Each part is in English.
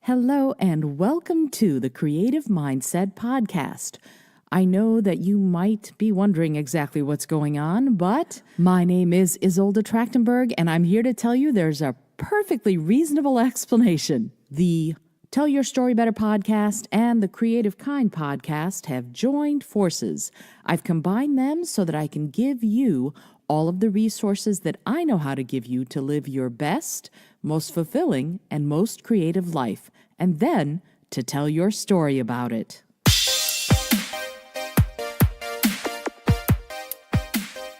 Hello and welcome to the Creative Mindset Podcast. I know that you might be wondering exactly what's going on, but my name is Isolde Trachtenberg, and I'm here to tell you there's a perfectly reasonable explanation. The Tell Your Story Better podcast and the Creative Kind podcast have joined forces. I've combined them so that I can give you all of the resources that I know how to give you to live your best, most fulfilling, and most creative life, and then to tell your story about it.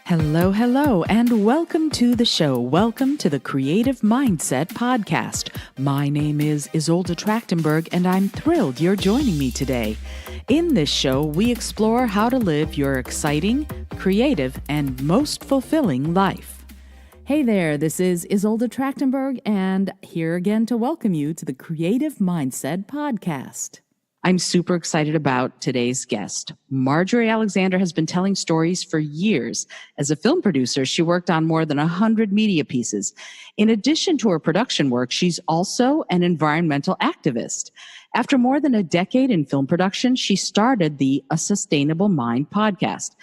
Hello, and welcome to the show. Welcome to the Creative Mindset Podcast. My name is Isolde Trachtenberg, and I'm thrilled you're joining me today. In this show, we explore how to live your exciting, creative, and most fulfilling life. Hey there, this is Isolde Trachtenberg, and here again to welcome you to the Creative Mindset Podcast. I'm super excited about today's guest. Marjorie Alexander has been telling stories for years. As a film producer, she worked on more than 100 media pieces. In addition to her production work, she's also an environmental activist. After more than a decade in film production, she started the A Sustainable Mind podcast.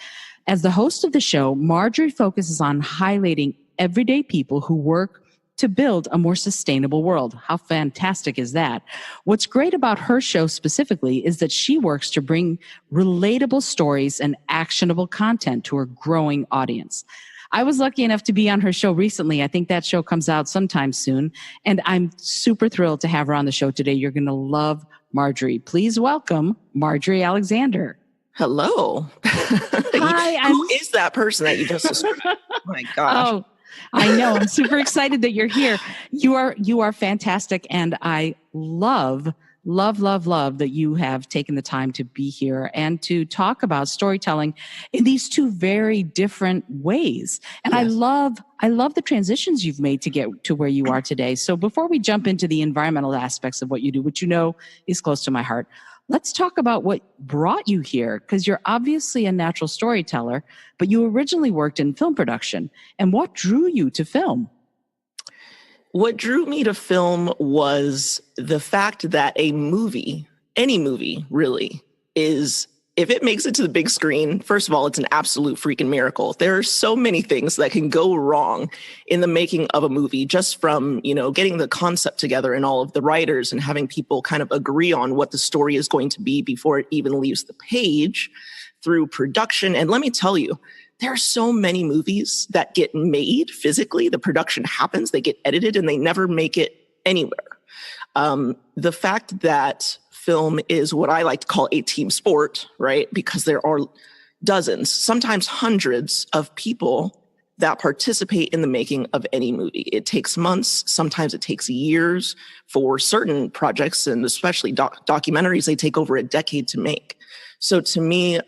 As the host of the show, Marjorie focuses on highlighting everyday people who work to build a more sustainable world. How fantastic is that? What's great about her show specifically is that she works to bring relatable stories and actionable content to her growing audience. I was lucky enough to be on her show recently. I think that show comes out sometime soon, and I'm super thrilled to have her on the show today. You're going to love Marjorie. Please welcome Marjorie Alexander. Hello. Hi. Who is that person that you just described? Oh my gosh. Oh, I know. I'm super excited that you're here. You are fantastic. And I love that you have taken the time to be here and to talk about storytelling in these two very different ways. And yes. I love the transitions you've made to get to where you are today. So before we jump into the environmental aspects of what you do, which you know is close to my heart, let's talk about what brought you here, because you're obviously a natural storyteller, but you originally worked in film production. And what drew you to film? What drew me to film was the fact that a movie, any movie really, is, if it makes it to the big screen, first of all, it's an absolute freaking miracle. There are so many things that can go wrong in the making of a movie, just from, getting the concept together and all of the writers and having people kind of agree on what the story is going to be before it even leaves the page, through production. And let me tell you, there are so many movies that get made physically. The production happens, they get edited, and they never make it anywhere. The fact that film is what I like to call a team sport, right? Because there are dozens, sometimes hundreds of people that participate in the making of any movie. It takes months, sometimes it takes years. For certain projects, and especially documentaries, they take over a decade to make. So to me,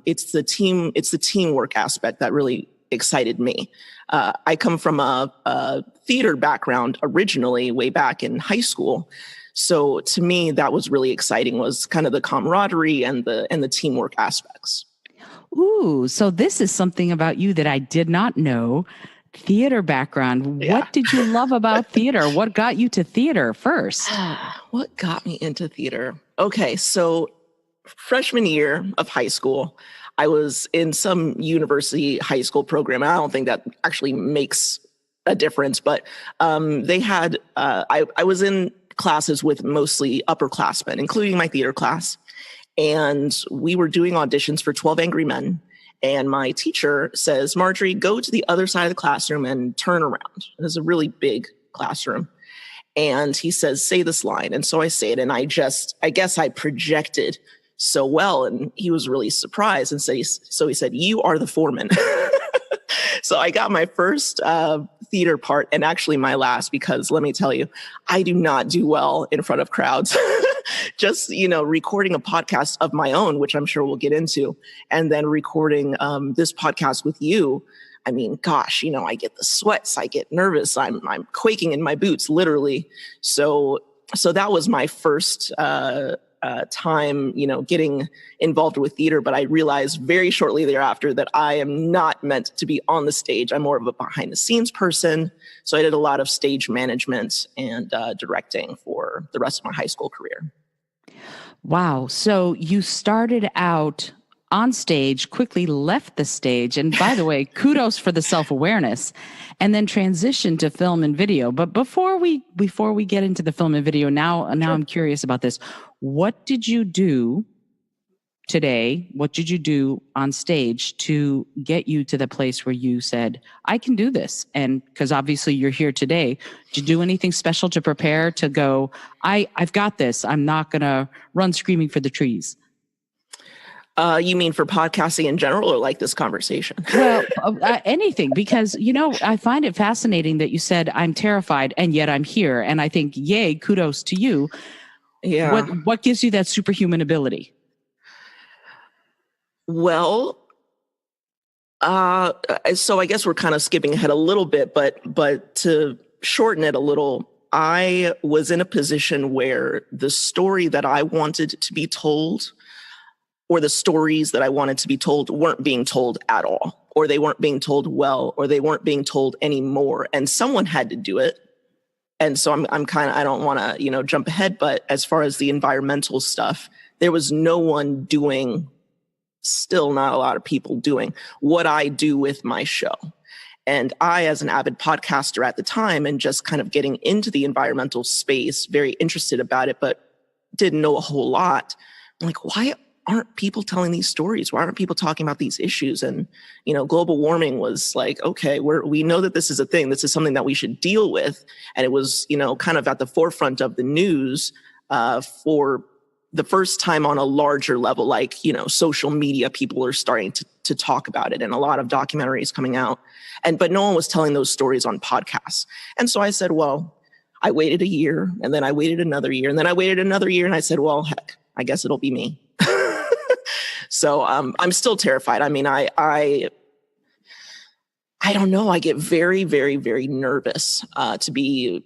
it's the teamwork aspect that really excited me. I come from a theater background originally, way back in high school. So to me, that was really exciting, was kind of the camaraderie and the teamwork aspects. Ooh, so this is something about you that I did not know. Theater background. Yeah. What did you love about theater? What got you to theater first? What got me into theater? Okay, so freshman year of high school, I was in some university high school program. I don't think that actually makes a difference, but they had, I was in classes with mostly upperclassmen, including my theater class. And we were doing auditions for 12 Angry Men. And my teacher says, Marjorie, go to the other side of the classroom and turn around. It was a really big classroom. And he says, say this line. And so I say it, and I guess I projected so well. And he was really surprised. And so he said, you are the foreman. So I got my first theater part, and actually my last, because let me tell you, I do not do well in front of crowds. Just, recording a podcast of my own, which I'm sure we'll get into, and then recording this podcast with you. I mean, gosh, I get the sweats, I get nervous, I'm quaking in my boots, literally. So that was my first time, getting involved with theater, but I realized very shortly thereafter that I am not meant to be on the stage. I'm more of a behind the scenes person. So I did a lot of stage management and directing for the rest of my high school career. Wow. So you started out on stage, quickly left the stage. And by the way, kudos for the self-awareness, and then transitioned to film and video. But before we get into the film and video, now I'm curious about this. What did you do today? What did you do on stage to get you to the place where you said, I can do this? And because obviously you're here today, did you do anything special to prepare to go, I've got this. I'm not going to run screaming for the trees? You mean for podcasting in general, or like this conversation? Well, anything, because, I find it fascinating that you said, I'm terrified and yet I'm here. And I think, yay, kudos to you. Yeah. What gives you that superhuman ability? Well, so I guess we're kind of skipping ahead a little bit, but to shorten it a little, I was in a position where the story that I wanted to be told, or the stories that I wanted to be told, weren't being told at all, or they weren't being told well, or they weren't being told anymore. And someone had to do it. And so I'm kind of, I don't want to, jump ahead, but as far as the environmental stuff, there was no one doing, still not a lot of people doing what I do with my show. And I, as an avid podcaster at the time, and just kind of getting into the environmental space, very interested about it, but didn't know a whole lot. I'm like, why aren't people telling these stories? Why aren't people talking about these issues? And, global warming was like, okay, we know that this is a thing. This is something that we should deal with. And it was, kind of at the forefront of the news for the first time on a larger level, like, social media, people are starting to talk about it, and a lot of documentaries coming out. But no one was telling those stories on podcasts. And so I said, well, I waited a year, and then I waited another year, and then I waited another year, and I said, well, heck, I guess it'll be me. So I'm still terrified. I mean, I don't know. I get very, very, very nervous to be,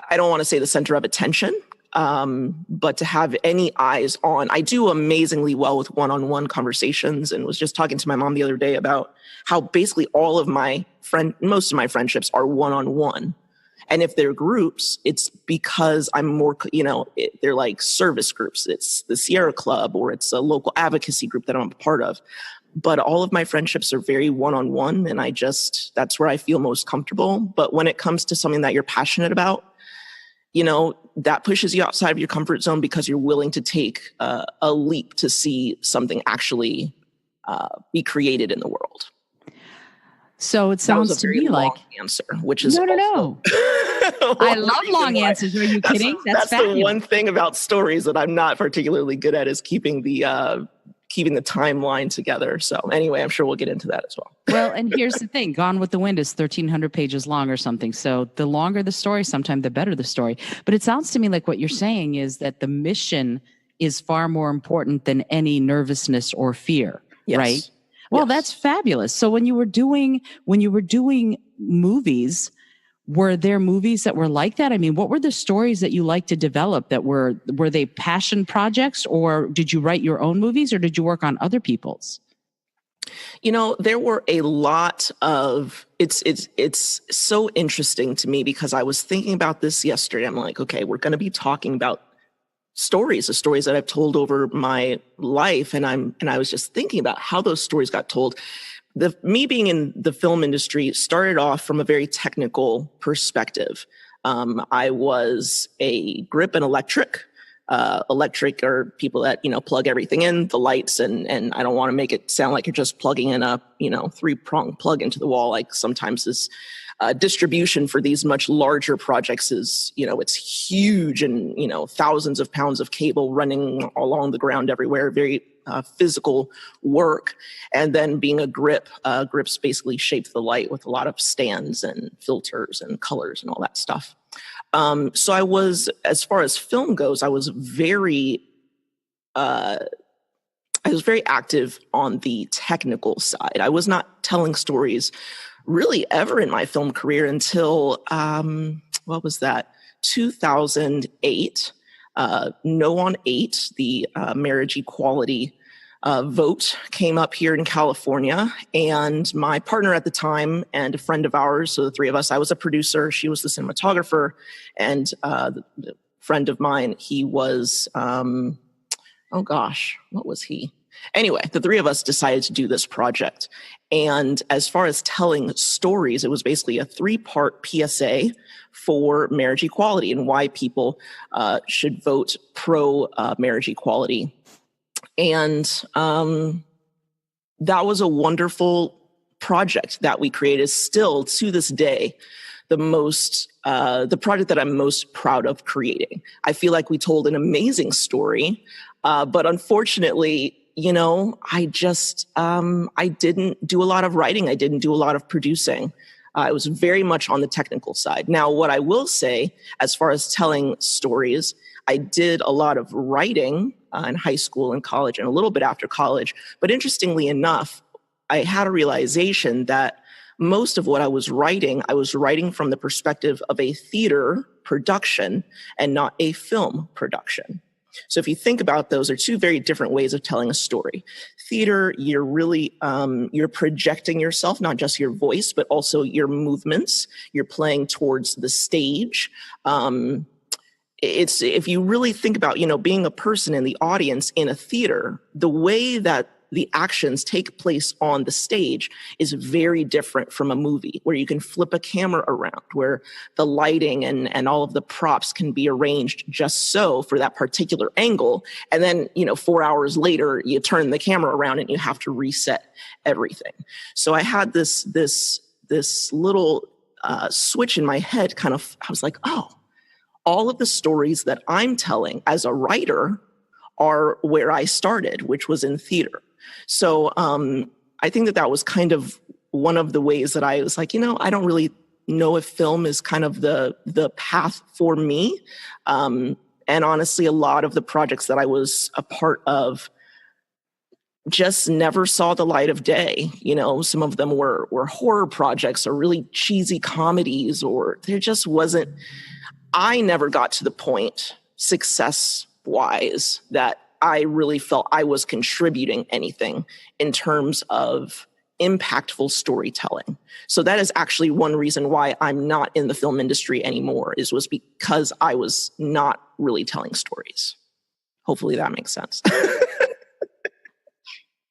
I don't want to say the center of attention, but to have any eyes on. I do amazingly well with one-on-one conversations, and was just talking to my mom the other day about how basically all of most of my friendships are one-on-one. And if they're groups, it's because I'm more, they're like service groups. It's the Sierra Club, or it's a local advocacy group that I'm a part of. But all of my friendships are very one-on-one, and that's where I feel most comfortable. But when it comes to something that you're passionate about, that pushes you outside of your comfort zone, because you're willing to take a leap to see something actually be created in the world. So it sounds to me like answer, which is no. I love long answers. Are you kidding? That's the one thing about stories that I'm not particularly good at, is keeping the timeline together. So anyway, I'm sure we'll get into that as well. Well, and here's the thing. Gone with the Wind is 1,300 pages long or something. So the longer the story, sometimes the better the story. But it sounds to me like what you're saying is that the mission is far more important than any nervousness or fear, yes. Right? Well, yes. That's fabulous. So when you were doing movies, were there movies that were like that? I mean, what were the stories that you liked to develop that were they passion projects, or did you write your own movies, or did you work on other people's? There were a lot of, it's so interesting to me, because I was thinking about this yesterday. I'm like, okay, we're going to be talking about stories, the stories that I've told over my life. And I was just thinking about how those stories got told. Me being in the film industry started off from a very technical perspective. I was a grip and electric. Electric are people that, plug everything in, the lights, and I don't want to make it sound like you're just plugging in a, 3-prong plug into the wall. Like sometimes this distribution for these much larger projects is, it's huge, and, thousands of pounds of cable running along the ground everywhere, very physical work. And then being a grips basically shape the light with a lot of stands and filters and colors and all that stuff. So I was, as far as film goes, I was very active on the technical side. I was not telling stories really ever in my film career until, 2008. No on 8, the marriage equality vote came up here in California. And my partner at the time and a friend of ours, so the three of us, I was a producer, she was the cinematographer, and the friend of mine, he was, oh gosh, what was he? Anyway, the three of us decided to do this project. And as far as telling stories, it was basically a 3-part PSA for marriage equality and why people should vote pro marriage equality. And that was a wonderful project that we created. Still, to this day, the project that I'm most proud of creating. I feel like we told an amazing story, but unfortunately, I just, I didn't do a lot of writing. I didn't do a lot of producing. I was very much on the technical side. Now, what I will say, as far as telling stories, I did a lot of writing in high school and college and a little bit after college. But interestingly enough, I had a realization that most of what I was writing from the perspective of a theater production and not a film production. So if you think about those, are two very different ways of telling a story. Theater, you're really, you're projecting yourself, not just your voice, but also your movements. You're playing towards the stage. It's, if you really think about, being a person in the audience in a theater, the way that the actions take place on the stage is very different from a movie where you can flip a camera around, where the lighting and all of the props can be arranged just so for that particular angle. And then, 4 hours later, you turn the camera around and you have to reset everything. So I had this little switch in my head I was like, oh, all of the stories that I'm telling as a writer are where I started, which was in theater. So I think that was kind of one of the ways that I was like, I don't really know if film is kind of the path for me. And honestly, a lot of the projects that I was a part of just never saw the light of day. Some of them were horror projects or really cheesy comedies, or there just wasn't, I never got to the point success-wise that I really felt I was contributing anything in terms of impactful storytelling. So that is actually one reason why I'm not in the film industry anymore, was because I was not really telling stories. Hopefully that makes sense.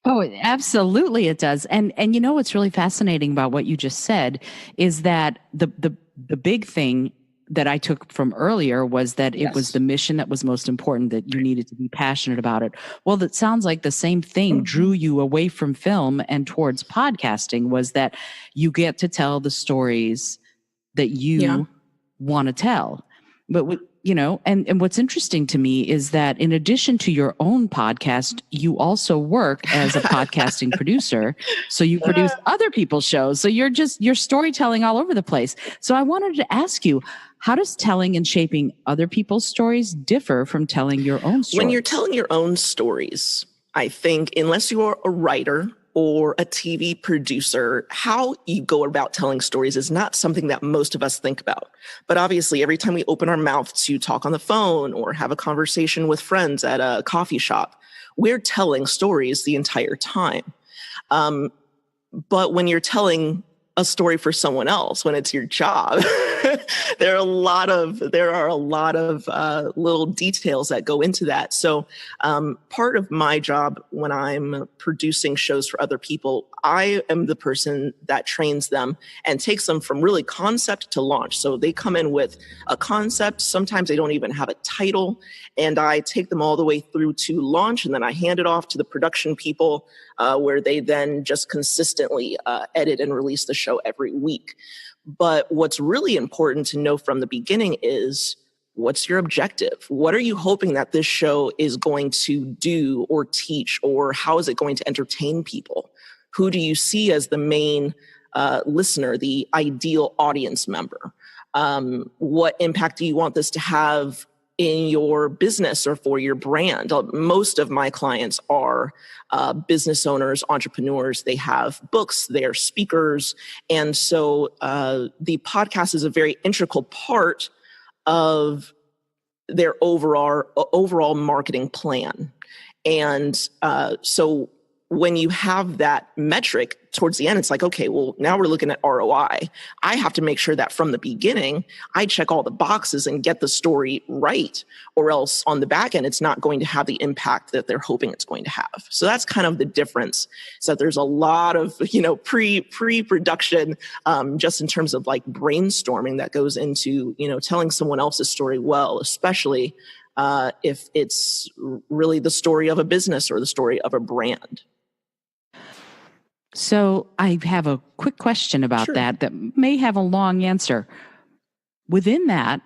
Oh, absolutely it does. And what's really fascinating about what you just said is that the big thing that I took from earlier was that it was the mission that was most important, that you needed to be passionate about it. Well, that sounds like the same thing drew you away from film and towards podcasting, was that you get to tell the stories that you want to tell. But and what's interesting to me is that in addition to your own podcast, you also work as a podcasting producer. So you produce other people's shows. So you're storytelling all over the place. So I wanted to ask you, how does telling and shaping other people's stories differ from telling your own stories? When you're telling your own stories, I think unless you're a writer or a TV producer, how you go about telling stories is not something that most of us think about. But obviously, every time we open our mouth to talk on the phone or have a conversation with friends at a coffee shop, we're telling stories the entire time. But when you're telling a story for someone else, when it's your job, there are a lot of little details that go into that. So part of my job when I'm producing shows for other people, I am the person that trains them and takes them from really concept to launch. So they come in with a concept. Sometimes they don't even have a title. And I take them all the way through to launch. And then I hand it off to the production people where they then just consistently edit and release the show every week. But what's really important to know from the beginning is, what's your objective? What are you hoping that this show is going to do or teach, or how is it going to entertain people? Who do you see as the main listener, the ideal audience member? What impact do you want this to have in your business or for your brand? Most of my clients are business owners, entrepreneurs. They have books, they're speakers. And so the podcast is a very integral part of their overall marketing plan. And so when you have that metric towards the end, it's like, okay, well, now we're looking at ROI. I have to make sure that from the beginning, I check all the boxes and get the story right, or else on the back end, it's not going to have the impact that they're hoping it's going to have. So that's kind of the difference. So there's a lot of, pre-production, just in terms of like brainstorming that goes into, telling someone else's story well, especially if it's really the story of a business or the story of a brand. So I have a quick question about that may have a long answer. Within that,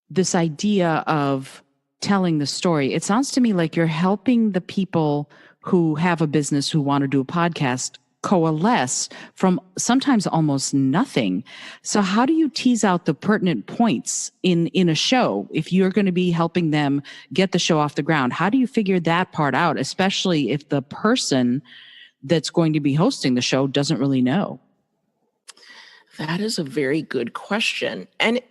this idea of telling the story, it sounds to me like you're helping the people who have a business who want to do a podcast coalesce from sometimes almost nothing. So how do you tease out the pertinent points in a show if you're going to be helping them get the show off the ground? How do you figure that part out, especially if the person that's going to be hosting the show doesn't really know? That is a very good question. And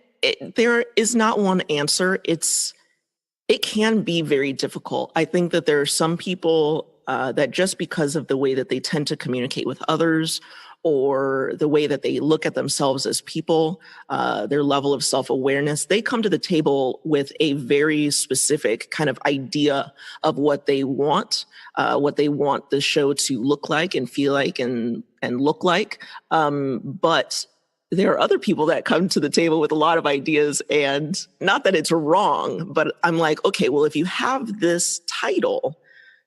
there is not one answer. It can be very difficult. I think that there are some people that just because of the way that they tend to communicate with others, or the way that they look at themselves as people, their level of self-awareness, they come to the table with a very specific kind of idea of what they want the show to look like and feel like and look like. But there are other people that come to the table with a lot of ideas, and not that it's wrong, but I'm like, okay, well, if you have this title,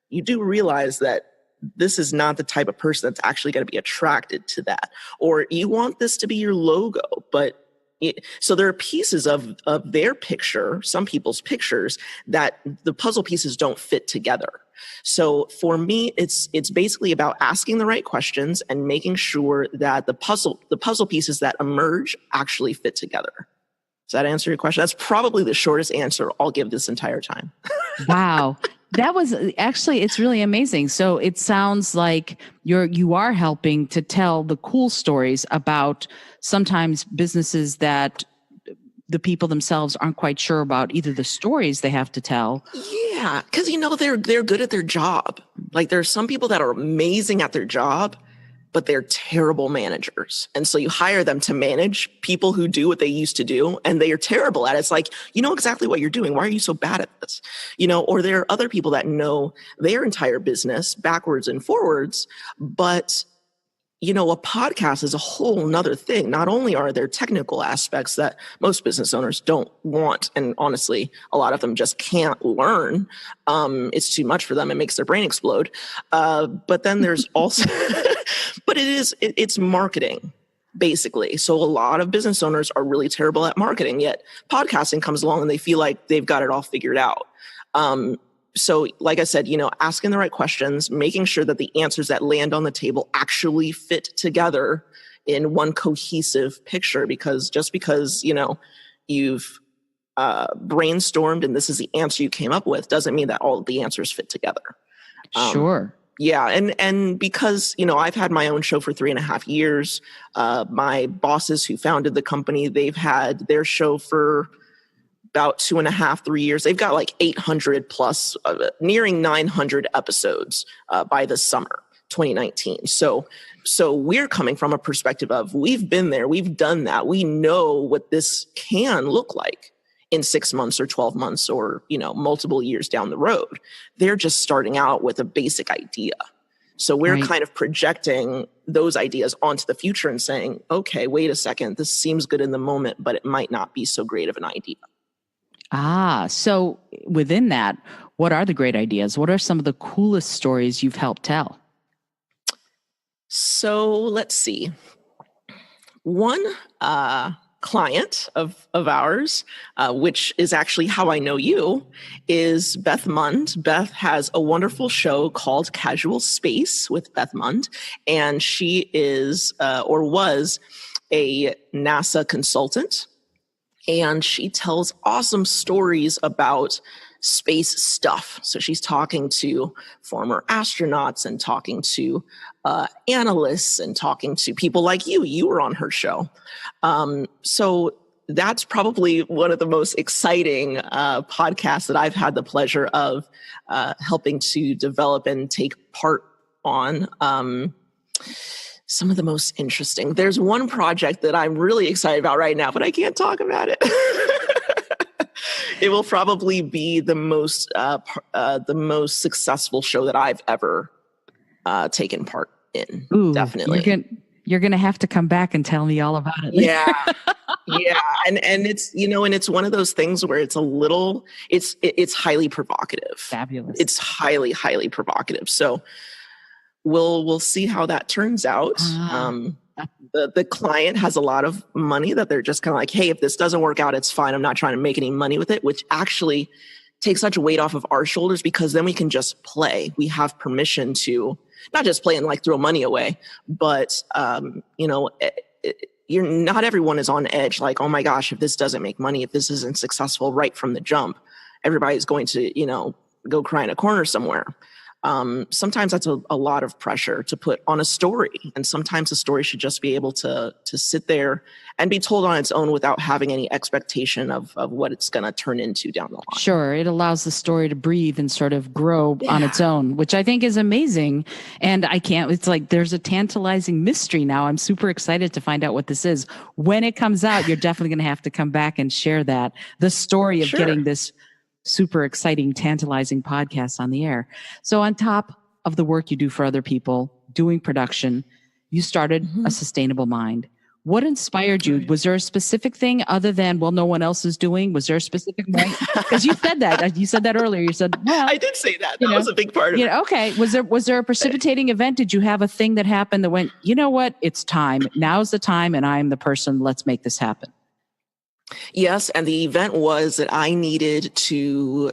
you do realize that this is not the type of person that's actually going to be attracted to that. Or you want this to be your logo, so there are pieces of their picture, some people's pictures, that the puzzle pieces don't fit together. So for me, it's basically about asking the right questions and making sure that the puzzle pieces that emerge actually fit together. Does that answer your question? That's probably the shortest answer I'll give this entire time. Wow. That was actually, it's really amazing. So it sounds like you are helping to tell the cool stories about sometimes businesses that the people themselves aren't quite sure about, either the stories they have to tell. Yeah, because they're good at their job. Like there's some people that are amazing at their job, but they're terrible managers. And so you hire them to manage people who do what they used to do, and they are terrible at it. It's like, you know exactly what you're doing. Why are you so bad at this? Or there are other people that know their entire business backwards and forwards, but a podcast is a whole nother thing. Not only are there technical aspects that most business owners don't want, and honestly, a lot of them just can't learn. It's too much for them. It makes their brain explode. But then there's also, but it's marketing, basically. So a lot of business owners are really terrible at marketing, yet podcasting comes along and they feel like they've got it all figured out. So like I said, asking the right questions, making sure that the answers that land on the table actually fit together in one cohesive picture, because just because, you've brainstormed and this is the answer you came up with doesn't mean that all of the answers fit together. Sure. Yeah. And because, I've had my own show for 3.5 years, my bosses who founded the company, they've had their show for about 2.5, 3 years. They've got like 800 plus, nearing 900 episodes by the summer 2019. So we're coming from a perspective of we've been there, we've done that. We know what this can look like in 6 months or 12 months or, multiple years down the road. They're just starting out with a basic idea. So we're kind of projecting those ideas onto the future and saying, okay, wait a second, this seems good in the moment, but it might not be so great of an idea. So within that, what are the great ideas? What are some of the coolest stories you've helped tell? So let's see. One client of ours, which is actually how I know you, is Beth Mund. Beth has a wonderful show called Casual Space with Beth Mund, and she is or was a NASA consultant. And she tells awesome stories about space stuff. So she's talking to former astronauts and talking to analysts and talking to people like you. You were on her show. So that's probably one of the most exciting podcasts that I've had the pleasure of helping to develop and take part on. Some of the most interesting. There's one project that I'm really excited about right now, but I can't talk about it. It will probably be the most successful show that I've ever taken part in. Ooh, definitely. You're gonna have to come back and tell me all about it. Yeah. Yeah. And it's, and it's one of those things where it's it's highly provocative. Fabulous. It's highly, highly provocative. So we'll see how that turns out. The client has a lot of money that they're just kind of like, hey, if this doesn't work out, it's fine. I'm not trying to make any money with it, which actually takes such a weight off of our shoulders, because then we can just play. We have permission to not just play and like throw money away, but, not everyone is on edge. Like, oh my gosh, if this doesn't make money, if this isn't successful right from the jump, everybody's going to, go cry in a corner somewhere. Sometimes that's a lot of pressure to put on a story. And sometimes the story should just be able to sit there and be told on its own without having any expectation of what it's going to turn into down the line. Sure. It allows the story to breathe and sort of grow on its own, which I think is amazing. And it's like there's a tantalizing mystery now. I'm super excited to find out what this is. When it comes out, you're definitely going to have to come back and share the story of getting this super exciting, tantalizing podcast on the air. So on top of the work you do for other people, doing production, you started A Sustainable Mind. What inspired you? Was there a specific thing other than, well, no one else is doing? Was there a specific way? Because you said that. You said that earlier. You said, well. I did say that. That was a big part of it. Okay. Was there a precipitating event? Did you have a thing that happened that went, you know what? It's time. Now's the time, and I'm the person. Let's make this happen. Yes, and the event was that I needed to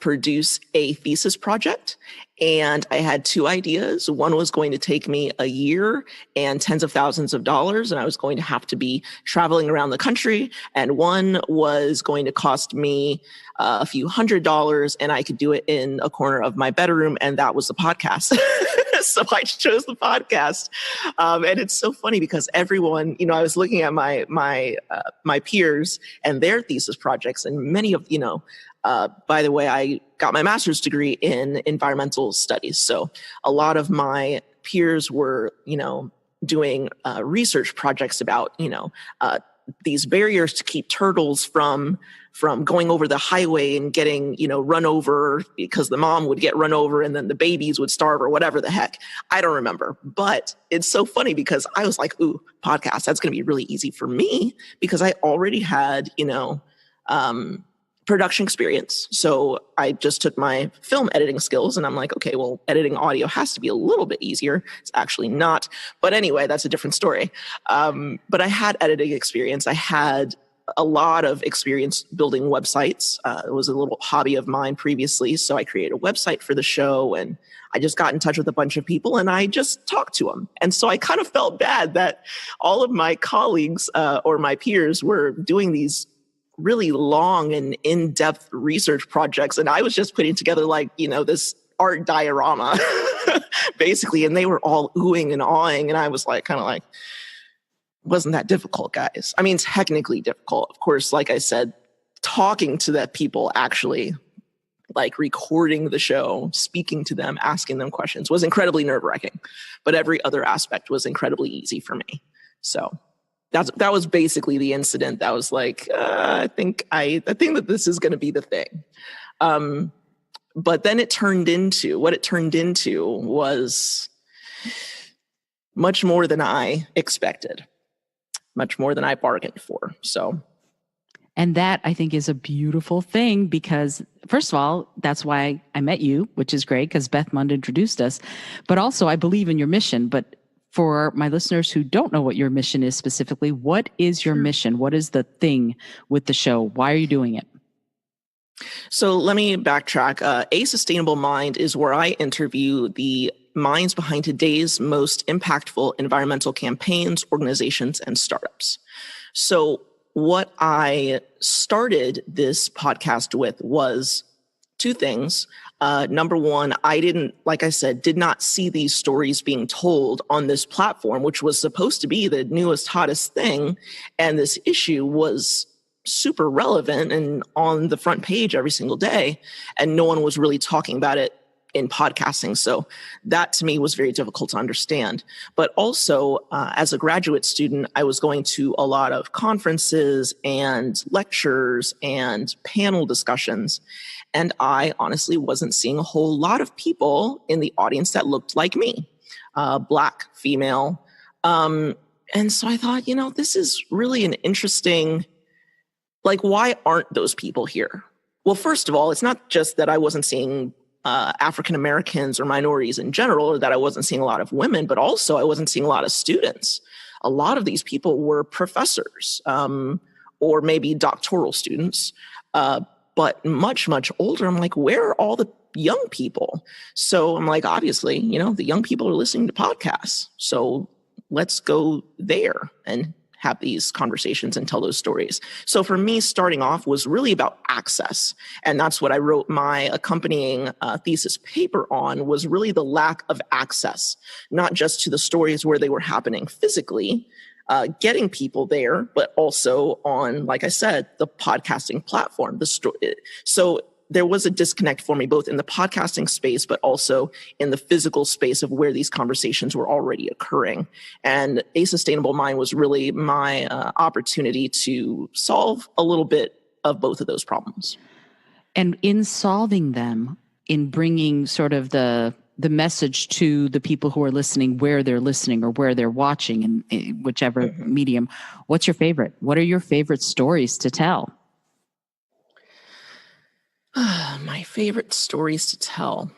produce a thesis project, and I had two ideas. One was going to take me a year and tens of thousands of dollars, and I was going to have to be traveling around the country. And one was going to cost me a few $100s, and I could do it in a corner of my bedroom, and that was the podcast. So I chose the podcast. And it's so funny because everyone, I was looking at my peers and their thesis projects, and many of, by the way, I got my master's degree in environmental studies. So a lot of my peers were, doing research projects about, these barriers to keep turtles from going over the highway and getting, run over, because the mom would get run over and then the babies would starve or whatever the heck. I don't remember. But it's so funny because I was like, ooh, podcast, that's going to be really easy for me because I already had, production experience. So I just took my film editing skills and I'm like, okay, well, editing audio has to be a little bit easier. It's actually not. But anyway, that's a different story. But I had editing experience. I had a lot of experience building websites. It was a little hobby of mine previously. So I created a website for the show, and I just got in touch with a bunch of people and I just talked to them. And so I kind of felt bad that all of my colleagues or my peers were doing these really long and in-depth research projects. And I was just putting together this art diorama, basically. And they were all oohing and awing. And I was wasn't that difficult, guys. I mean, technically difficult. Of course, like I said, talking to the people, actually recording the show, speaking to them, asking them questions was incredibly nerve-wracking. But every other aspect was incredibly easy for me. So that was basically the incident that was I think that this is going to be the thing. But then it turned into was much more than I expected, much more than I bargained for. So. And that, I think, is a beautiful thing because, first of all, that's why I met you, which is great because Beth Mund introduced us. But also, I believe in your mission. But for my listeners who don't know what your mission is specifically, what is your mission? What is the thing with the show? Why are you doing it? So let me backtrack. A Sustainable Mind is where I interview the minds behind today's most impactful environmental campaigns, organizations, and startups. So what I started this podcast with was two things. Number one, I didn't, like I said, did not see these stories being told on this platform, which was supposed to be the newest, hottest thing. And this issue was super relevant and on the front page every single day. And no one was really talking about it in podcasting. So that to me was very difficult to understand. But also, as a graduate student, I was going to a lot of conferences and lectures and panel discussions. And I honestly wasn't seeing a whole lot of people in the audience that looked like me, Black, female. And so I thought, this is really an interesting, why aren't those people here? Well, first of all, it's not just that I wasn't seeing African Americans or minorities in general, or that I wasn't seeing a lot of women, but also I wasn't seeing a lot of students. A lot of these people were professors or maybe doctoral students, but much, much older. I'm like, where are all the young people? So I'm like, obviously, the young people are listening to podcasts. So let's go there and have these conversations and tell those stories. So for me, starting off was really about access. And that's what I wrote my accompanying thesis paper on, was really the lack of access, not just to the stories where they were happening physically, getting people there, but also on, like I said, the podcasting platform. So there was a disconnect for me, both in the podcasting space, but also in the physical space of where these conversations were already occurring. And A Sustainable Mind was really my opportunity to solve a little bit of both of those problems. And in solving them, in bringing sort of the message to the people who are listening, where they're listening or where they're watching, in whichever medium, what's your favorite? What are your favorite stories to tell? My favorite stories to tell.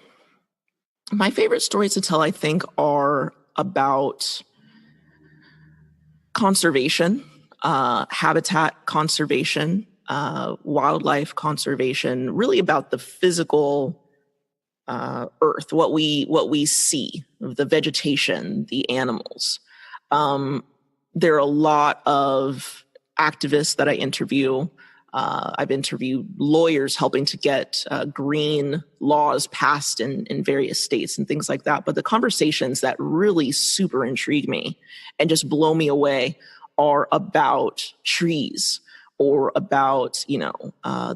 My favorite stories to tell, I think, are about conservation, habitat conservation, wildlife conservation, really about the physical earth, what we see, the vegetation, the animals. There are a lot of activists that I interview. I've interviewed lawyers helping to get green laws passed in various states and things like that. But the conversations that really super intrigue me and just blow me away are about trees, or about,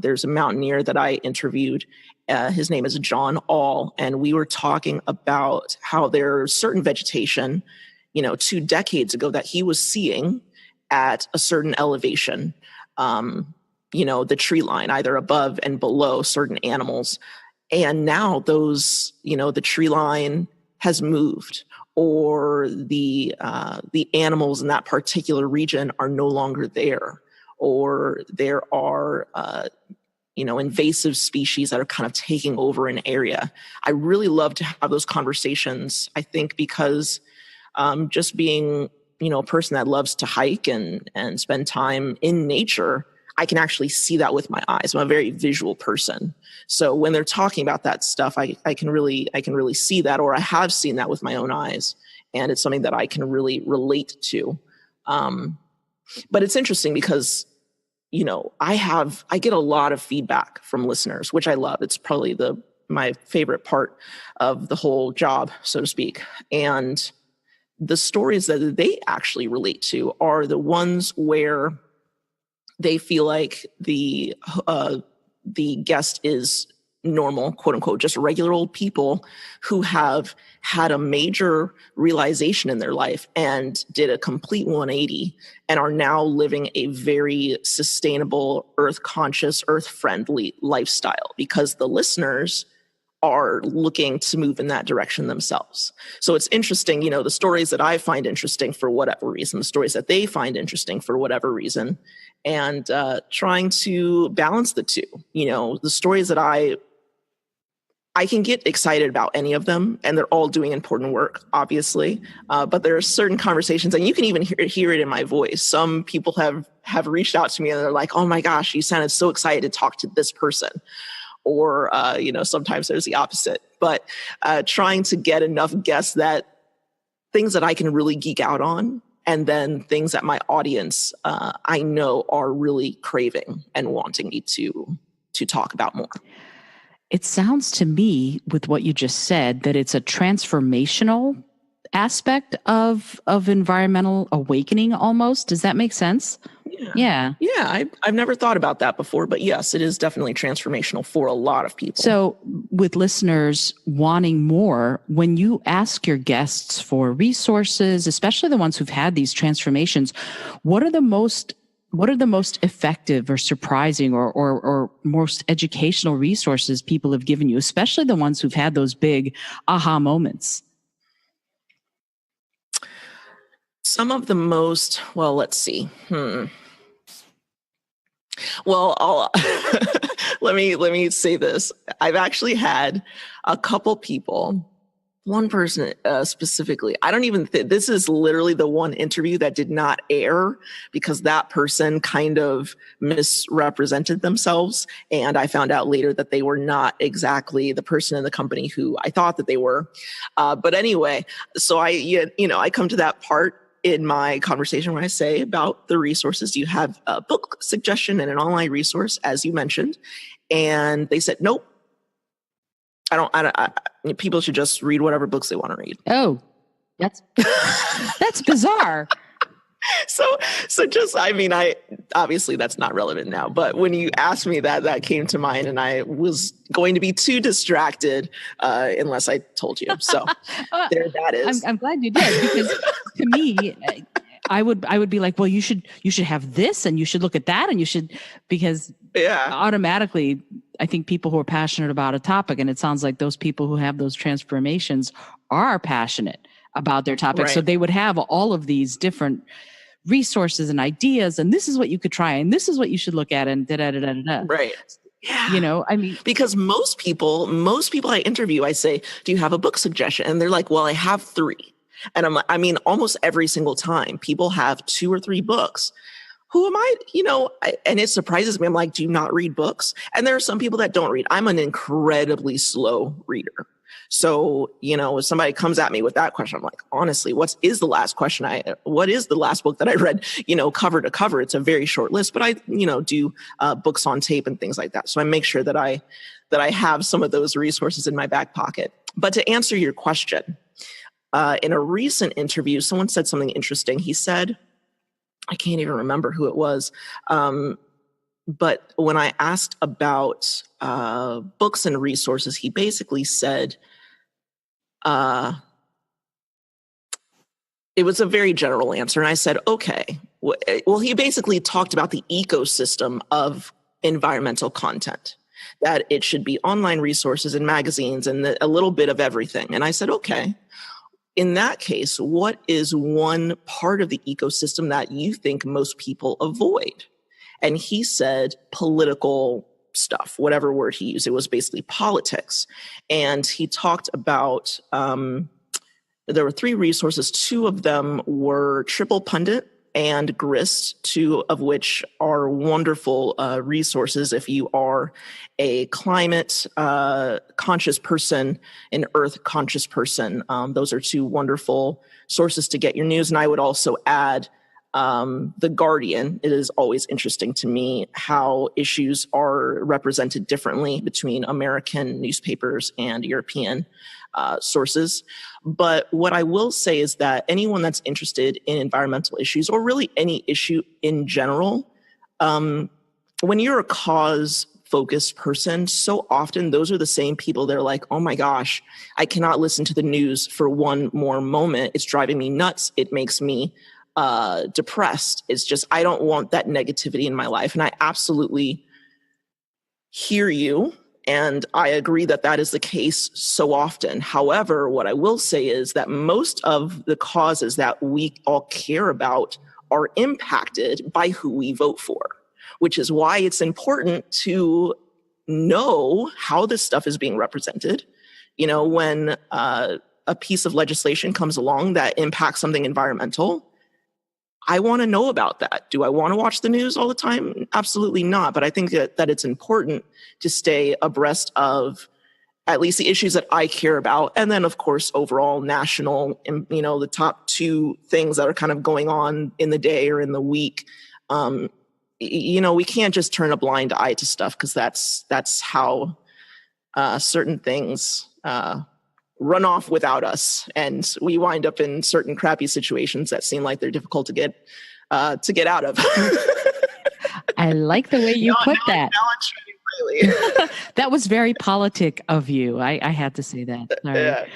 there's a mountaineer that I interviewed. His name is John All, and we were talking about how there's certain vegetation, 2 decades ago that he was seeing at a certain elevation. The tree line, either above and below certain animals. And now those, the tree line has moved, or the animals in that particular region are no longer there, or there are, invasive species that are kind of taking over an area. I really love to have those conversations, I think, because just being, a person that loves to hike and spend time in nature, I can actually see that with my eyes. I'm a very visual person. So when they're talking about that stuff, I can really see that, or I have seen that with my own eyes. And it's something that I can really relate to. But it's interesting because, I get a lot of feedback from listeners, which I love. It's probably my favorite part of the whole job, so to speak. And the stories that they actually relate to are the ones where they feel like the guest is normal, quote unquote, just regular old people who have had a major realization in their life and did a complete 180 and are now living a very sustainable, earth conscious, earth friendly lifestyle because the listeners are looking to move in that direction themselves. So it's interesting, the stories that I find interesting for whatever reason, the stories that they find interesting for whatever reason, and trying to balance the two. The stories that I can get excited about any of them, and they're all doing important work, obviously. But there are certain conversations, and you can even hear it in my voice. Some people have reached out to me and they're like, "Oh my gosh, you sounded so excited to talk to this person." Or, sometimes there's the opposite. But trying to get enough guests that things that I can really geek out on, and then things that my audience I know are really craving and wanting me to talk about more. It sounds to me, with what you just said, that it's a transformational aspect of environmental awakening almost. Does that make sense? Yeah. Yeah. Yeah. I've never thought about that before, but yes, it is definitely transformational for a lot of people. So, with listeners wanting more, when you ask your guests for resources, especially the ones who've had these transformations, what are the most effective or surprising or most educational resources people have given you, especially the ones who've had those big aha moments? Some of the most, well, let's see. Well, let me say this. I've actually had a couple people, one person specifically. I don't even think this is literally the one interview that did not air because that person kind of misrepresented themselves, and I found out later that they were not exactly the person in the company who I thought that they were. But anyway, so I come to that part in my conversation when I say about the resources. You have a book suggestion and an online resource, as you mentioned. And they said, nope, people should just read whatever books they want to read. Oh, that's bizarre. So just, I obviously that's not relevant now, but when you asked me that came to mind, and I was going to be too distracted unless I told you. So there that is. I'm glad you did, because to me, I would be like, well, you should have this, and you should look at that, and you should, because automatically I think people who are passionate about a topic, and it sounds like those people who have those transformations are passionate about their topic. Right. So they would have all of these different resources and ideas, and this is what you could try, and this is what you should look at, and da-da-da-da-da. Right. Yeah. Because most people I interview, I say, do you have a book suggestion? And they're like, well, I have 3. And almost every single time people have 2 or 3 books. Who am I? And it surprises me. I'm like, do you not read books? And there are some people that don't read. I'm an incredibly slow reader. So, if somebody comes at me with that question, I'm like, honestly, what is the last book that I read, cover to cover? It's a very short list, but I, do books on tape and things like that. So I make sure that I have some of those resources in my back pocket. But to answer your question, in a recent interview, someone said something interesting. He said, I can't even remember who it was. But when I asked about books and resources, he basically said, it was a very general answer. And I said, okay. Well, he basically talked about the ecosystem of environmental content, that it should be online resources and magazines and a little bit of everything. And I said, okay. In that case, what is one part of the ecosystem that you think most people avoid? And he said political stuff, whatever word he used. It was basically politics. And he talked about, there were 3 resources. 2 of them were Triple Pundit and Grist, 2 of which are wonderful resources if you are a climate conscious person, an earth conscious person. Those are 2 wonderful sources to get your news. And I would also add The Guardian. It is always interesting to me how issues are represented differently between American newspapers and European sources. But what I will say is that anyone that's interested in environmental issues, or really any issue in general, when you're a cause-focused person, so often those are the same people that are like, oh my gosh, I cannot listen to the news for one more moment. It's driving me nuts. It makes me depressed. It's just, I don't want that negativity in my life. And I absolutely hear you. And I agree that that is the case so often. However, what I will say is that most of the causes that we all care about are impacted by who we vote for, which is why it's important to know how this stuff is being represented. When a piece of legislation comes along that impacts something environmental, I want to know about that. Do I want to watch the news all the time? Absolutely not. But I think that it's important to stay abreast of at least the issues that I care about. And then, of course, overall national, and, the top 2 things that are kind of going on in the day or in the week. We can't just turn a blind eye to stuff, because that's how certain things run off without us, and we wind up in certain crappy situations that seem like they're difficult to get out of. I like the way you put that. Now I'm treading freely. That was very politic of you. I had to say that. Sorry. Yeah.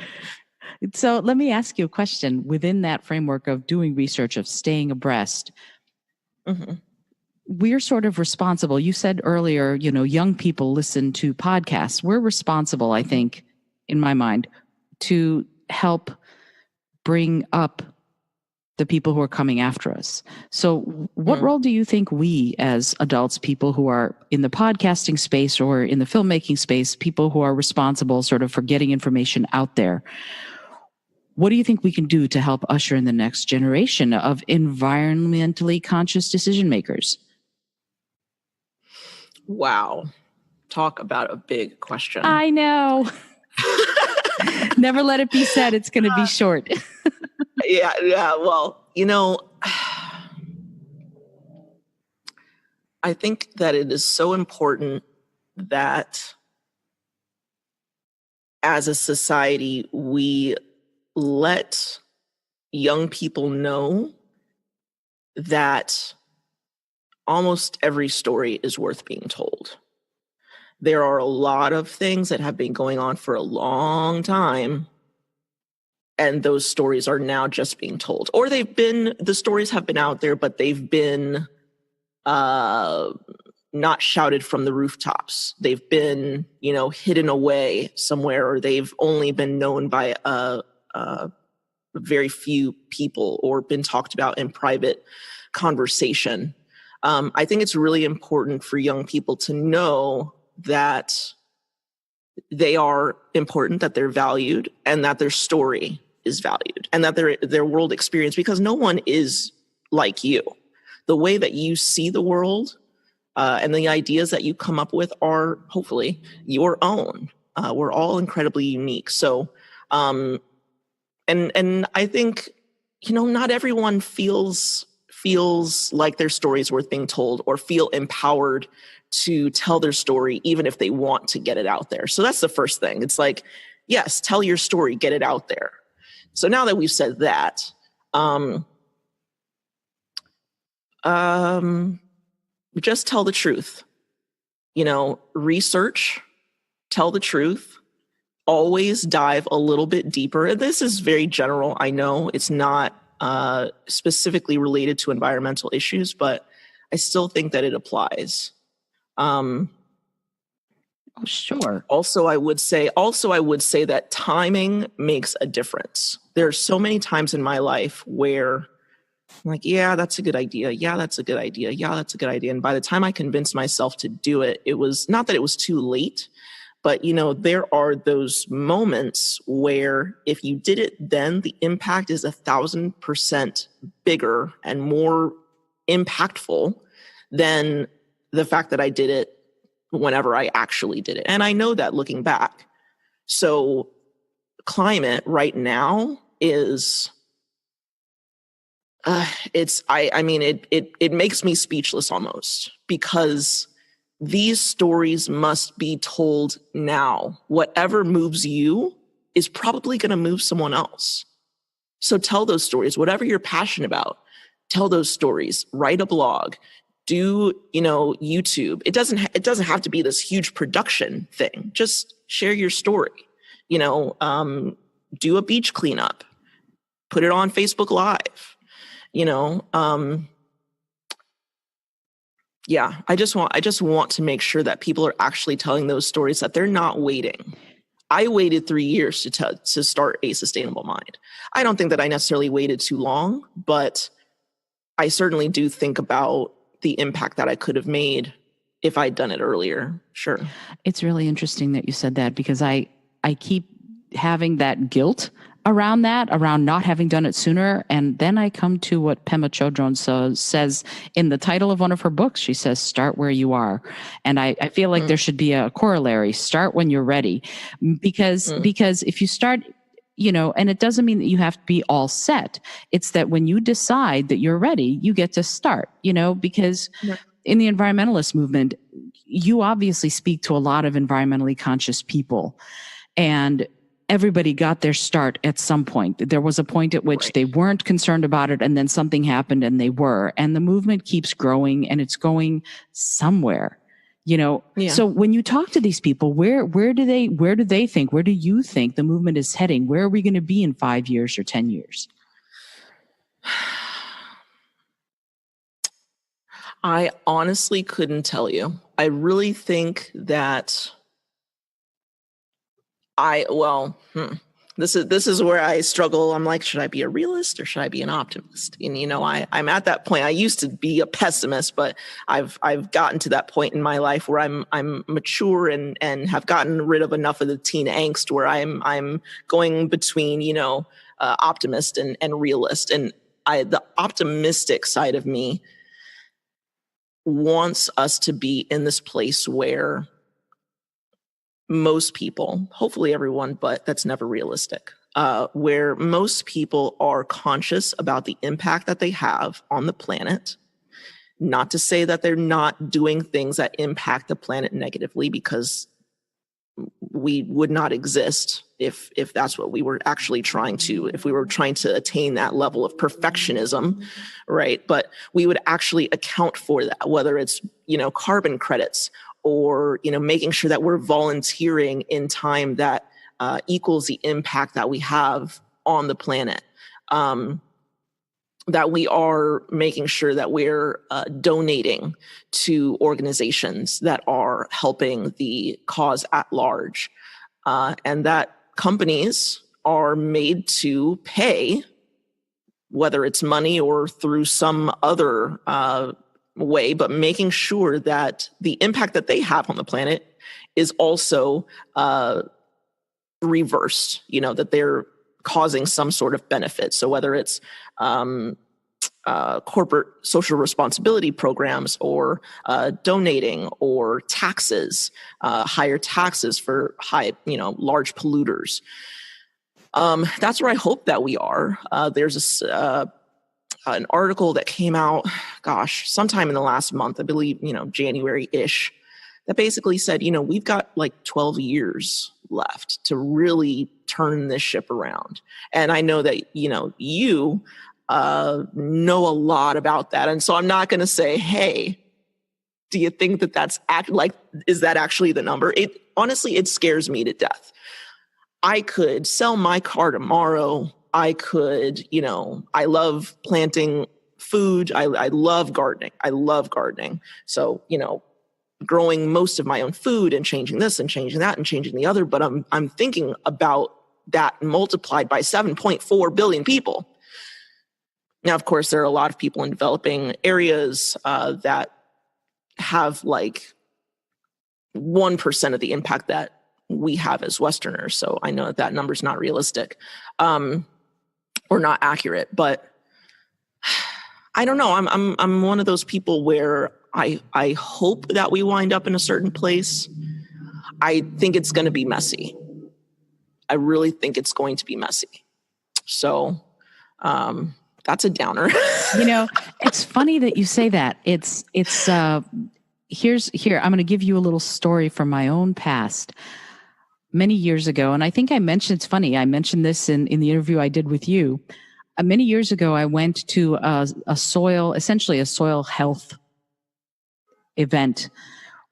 So let me ask you a question within that framework of doing research, of staying abreast. Mm-hmm. We're sort of responsible. You said earlier, young people listen to podcasts. We're responsible, I think, in my mind, to help bring up the people who are coming after us. So what role do you think we as adults, people who are in the podcasting space or in the filmmaking space, people who are responsible sort of for getting information out there, what do you think we can do to help usher in the next generation of environmentally conscious decision makers? Wow. Talk about a big question. I know. Never let it be said it's going to be short. Yeah. Well, I think that it is so important that as a society, we let young people know that almost every story is worth being told. There are a lot of things that have been going on for a long time, and those stories are now just being told. Or the stories have been out there, but they've been not shouted from the rooftops. They've been, hidden away somewhere, or they've only been known by very few people or been talked about in private conversation. I think it's really important for young people to know that they are important, that they're valued, and that their story is valued, and that their world experience, because no one is like you. The way that you see the world and the ideas that you come up with are hopefully your own. We're all incredibly unique. So, and I think, not everyone feels like their story is worth being told or feel empowered to tell their story, even if they want to get it out there. So that's the first thing. It's like, yes, tell your story, get it out there. So now that we've said that, just tell the truth. Research, tell the truth, always dive a little bit deeper. And this is very general. I know it's not specifically related to environmental issues, but I still think that it applies. Sure. Also, I would say that timing makes a difference. There are so many times in my life where I'm like, yeah, that's a good idea. Yeah, that's a good idea. Yeah, that's a good idea. And by the time I convinced myself to do it, it was not that it was too late, but there are those moments where if you did it then, the impact is 1,000% bigger and more impactful than the fact that I did it whenever I actually did it. And I know that looking back. So climate right now is, it makes me speechless almost, because these stories must be told now. Whatever moves you is probably going to move someone else. So tell those stories, whatever you're passionate about, tell those stories, write a blog, do, YouTube. It doesn't have to be this huge production thing. Just share your story, do a beach cleanup, put it on Facebook Live, yeah, I just want to make sure that people are actually telling those stories, that they're not waiting. I waited 3 years to start A Sustainable Mind. I don't think that I necessarily waited too long, but I certainly do think about the impact that I could have made if I'd done it earlier. Sure. It's really interesting that you said that, because I keep having that guilt around not having done it sooner. And then I come to what Pema Chodron says in the title of one of her books. She says, start where you are. And I feel like there should be a corollary, start when you're ready. Because if you start, and it doesn't mean that you have to be all set. It's that when you decide that you're ready, you get to start, because in the environmentalist movement, you obviously speak to a lot of environmentally conscious people, and everybody got their start at some point. There was a point at which they weren't concerned about it, and then something happened and they were. And the movement keeps growing, and it's going somewhere. So when you talk to these people, where do you think the movement is heading? Where are we going to be in 5 years or 10 years? I honestly couldn't tell you. I really think that this is where I struggle. I'm like, should I be a realist or should I be an optimist? And I'm at that point. I used to be a pessimist, but I've gotten to that point in my life where I'm mature and have gotten rid of enough of the teen angst where I'm going between optimist and realist. And the optimistic side of me wants us to be in this place where most people, hopefully everyone, but that's never realistic, where most people are conscious about the impact that they have on the planet. Not to say that they're not doing things that impact the planet negatively, because we would not exist if that's what we were actually trying to, if we were trying to attain that level of perfectionism, right? But we would actually account for that, whether it's, carbon credits or, making sure that we're volunteering in time that equals the impact that we have on the planet. That we are making sure that we're donating to organizations that are helping the cause at large, and that companies are made to pay, whether it's money or through some other way, but making sure that the impact that they have on the planet is also reversed, that they're causing some sort of benefit. So whether it's corporate social responsibility programs or donating or taxes, higher taxes for large polluters. That's where I hope that we are. There's an article that came out, sometime in the last month, I believe, January-ish, that basically said, we've got like 12 years left to really turn this ship around. And I know that, you know a lot about that. And so I'm not going to say, hey, do you think that that's is that actually the number? Honestly, it scares me to death. I could sell my car tomorrow. I could, I love planting food. I love gardening. So, growing most of my own food and changing this and changing that and changing the other. But I'm thinking about that multiplied by 7.4 billion people. Now, of course, there are a lot of people in developing areas that have like 1% of the impact that we have as Westerners. So I know that number is not realistic or not accurate. But I don't know. I'm one of those people where I hope that we wind up in a certain place. I think it's going to be messy. I really think it's going to be messy. So that's a downer. It's funny that you say that. It's here. I'm going to give you a little story from my own past. Many years ago, and I think I mentioned, it's funny, I mentioned this in the interview I did with you. Many years ago, I went to essentially a soil health event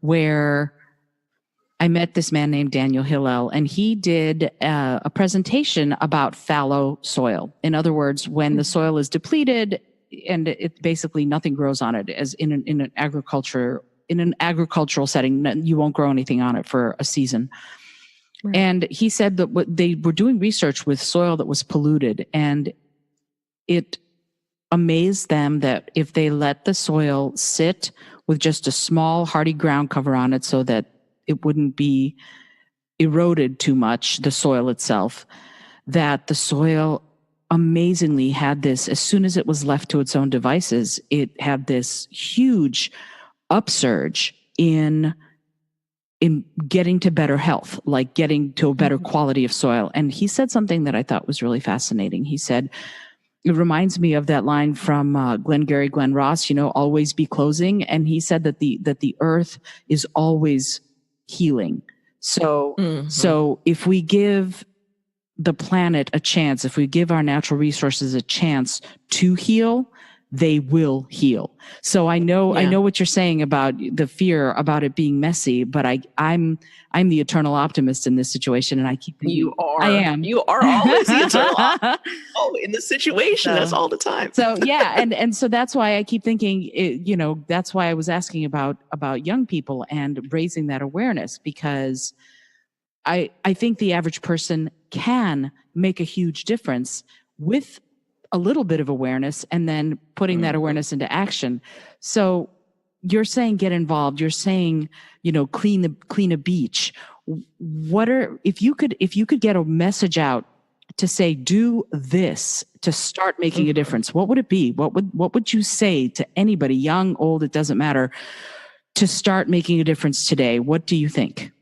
where I met this man named Daniel Hillel, and he did a presentation about fallow soil. In other words, when the soil is depleted and it basically nothing grows on it, as in an agricultural setting, you won't grow anything on it for a season. Right. And he said that what they were doing research with soil that was polluted, and it amazed them that if they let the soil sit with just a small hardy ground cover on it so that it wouldn't be eroded too much, the soil itself, that the soil amazingly had this, as soon as it was left to its own devices, it had this huge upsurge in getting to better health, like getting to a better quality of soil. And he said something that I thought was really fascinating. He said, It reminds me of that line from Glenn Ross, always be closing. And he said that the earth is always healing. So if we give the planet a chance, if we give our natural resources a chance to heal, they will heal. So I know what you're saying about the fear about it being messy, but I'm the eternal optimist in this situation, and I keep thinking, you are. I am. You are always the eternal optimist. Oh, in this situation, that's all the time. So yeah, and so that's why I keep thinking, that's why I was asking about young people and raising that awareness, because I think the average person can make a huge difference with a little bit of awareness and then putting that awareness into action. So you're saying get involved. You're saying, clean a beach. If you could get a message out to say, do this to start making a difference, what would it be? What would you say to anybody, young, old, it doesn't matter, to start making a difference today? What do you think?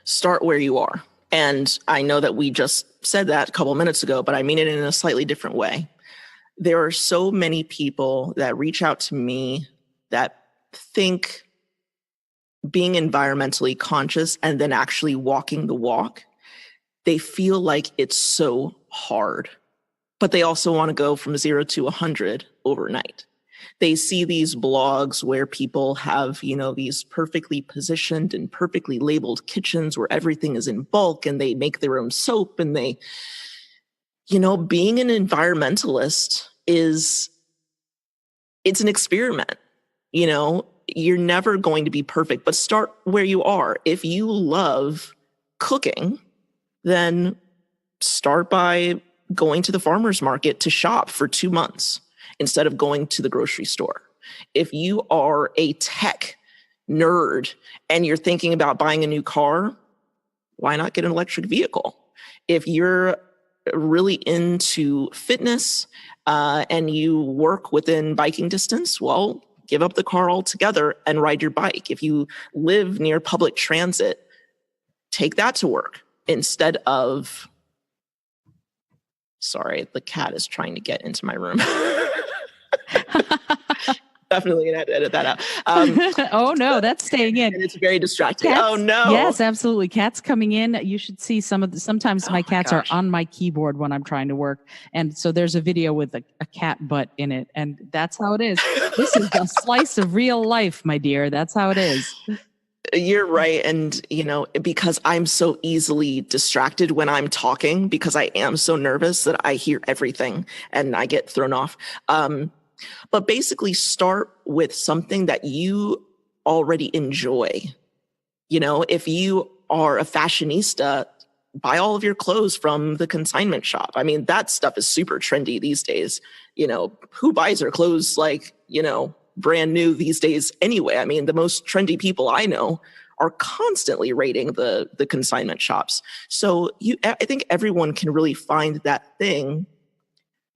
Start where you are. And I know that we just said that a couple of minutes ago, but I mean it in a slightly different way. There are so many people that reach out to me that think being environmentally conscious and then actually walking the walk, they feel like it's so hard, but they also want to go from 0 to 100 overnight. They see these blogs where people have, these perfectly positioned and perfectly labeled kitchens where everything is in bulk and they make their own soap, and they, being an environmentalist it's an experiment. You're never going to be perfect, but start where you are. If you love cooking, then start by going to the farmer's market to shop for 2 months instead of going to the grocery store. If you are a tech nerd and you're thinking about buying a new car, why not get an electric vehicle? If you're really into fitness and you work within biking distance, well, give up the car altogether and ride your bike. If you live near public transit, take that to work instead of... Sorry, the cat is trying to get into my room. Definitely gonna have to edit that out. Oh no, that's staying in. And it's very distracting. Cats, oh no. Yes, absolutely. Cats coming in. You should see sometimes my cats are on my keyboard when I'm trying to work. And so there's a video with a cat butt in it. And that's how it is. This is a slice of real life, my dear. That's how it is. You're right. And, because I'm so easily distracted when I'm talking, because I am so nervous that I hear everything and I get thrown off. But basically start with something that you already enjoy. If you are a fashionista, buy all of your clothes from the consignment shop. I mean, that stuff is super trendy these days. Who buys their clothes brand new these days anyway? I mean, the most trendy people I know are constantly raiding the consignment shops. So I think everyone can really find that thing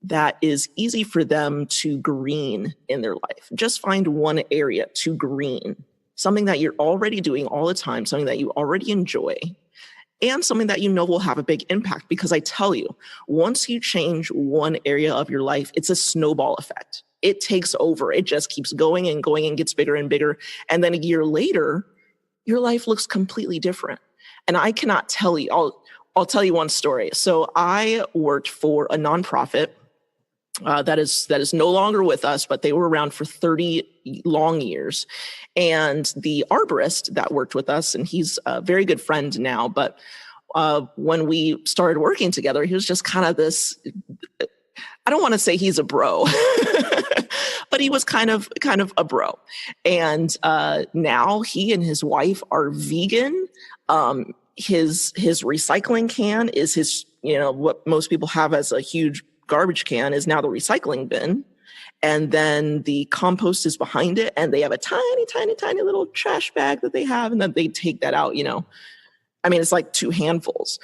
that is easy for them to green in their life. Just find one area to green, something that you're already doing all the time, something that you already enjoy, and something that will have a big impact. Because I tell you, once you change one area of your life, it's a snowball effect. It takes over. It just keeps going and going and gets bigger and bigger. And then a year later, your life looks completely different. And I cannot tell you, I'll tell you one story. So I worked for a nonprofit that is no longer with us, but they were around for 30 long years. And the arborist that worked with us, and he's a very good friend now, but when we started working together, he was just kind of this, I don't want to say he's a bro, but he was kind of a bro. And now he and his wife are vegan. His recycling can is his, what most people have as a huge garbage can is now the recycling bin. And then the compost is behind it. And they have a tiny, tiny, tiny little trash bag that they have. And then they take that out, I mean, it's like 2 handfuls,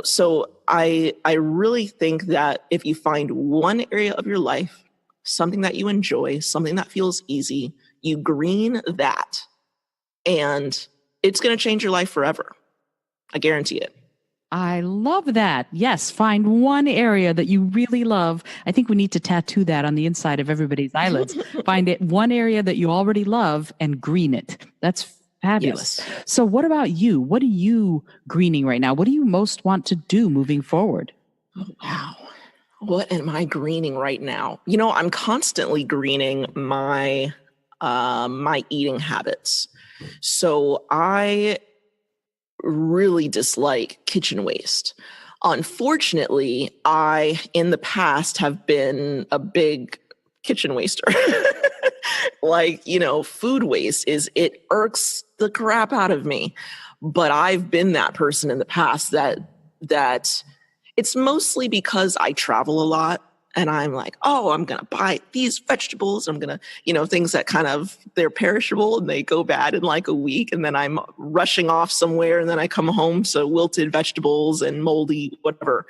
so I really think that if you find one area of your life, something that you enjoy, something that feels easy, you green that, and it's going to change your life forever. I guarantee it. I love that. Yes, find one area that you really love. I think we need to tattoo that on the inside of everybody's eyelids. Find it one area that you already love and green it. That's fabulous. Yes. So what about you? What are you greening right now? What do you most want to do moving forward? Oh, wow. What am I greening right now? You know, I'm constantly greening my my eating habits. So I really dislike kitchen waste. Unfortunately, I in the past have been a big kitchen waster. Like, you know, food waste it irks the crap out of me. But I've been that person in the past that it's mostly because I travel a lot and I'm like, oh, I'm going to buy these vegetables. I'm going to, you know, things that kind of, they're perishable and they go bad in like a week. And then I'm rushing off somewhere and then I come home. So wilted vegetables and moldy, whatever.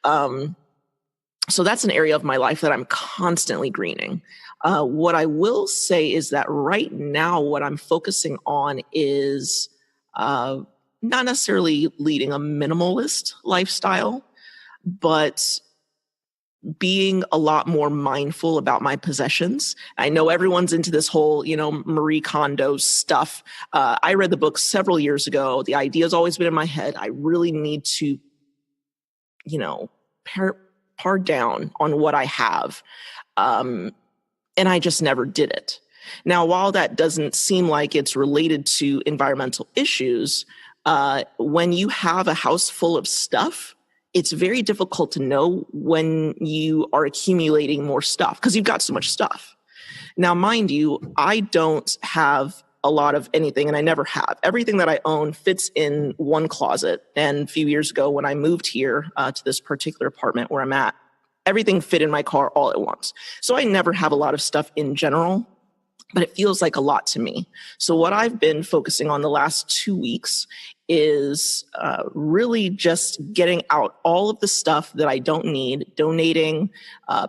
So that's an area of my life that I'm constantly greening. What I will say is that right now, what I'm focusing on is not necessarily leading a minimalist lifestyle, but being a lot more mindful about my possessions. I know everyone's into this whole, you know, Marie Kondo stuff. I read the book several years ago. The idea has always been in my head. I really need to, you know, par down on what I have. And I just never did it. Now, while that doesn't seem like it's related to environmental issues, when you have a house full of stuff, it's very difficult to know when you are accumulating more stuff because you've got so much stuff. Now, mind you, I don't have a lot of anything, and I never have. Everything that I own fits in one closet. And a few years ago, when I moved here to this particular apartment where I'm at, everything fit in my car all at once. So I never have a lot of stuff in general, but it feels like a lot to me. So what I've been focusing on the last 2 weeks is really just getting out all of the stuff that I don't need, donating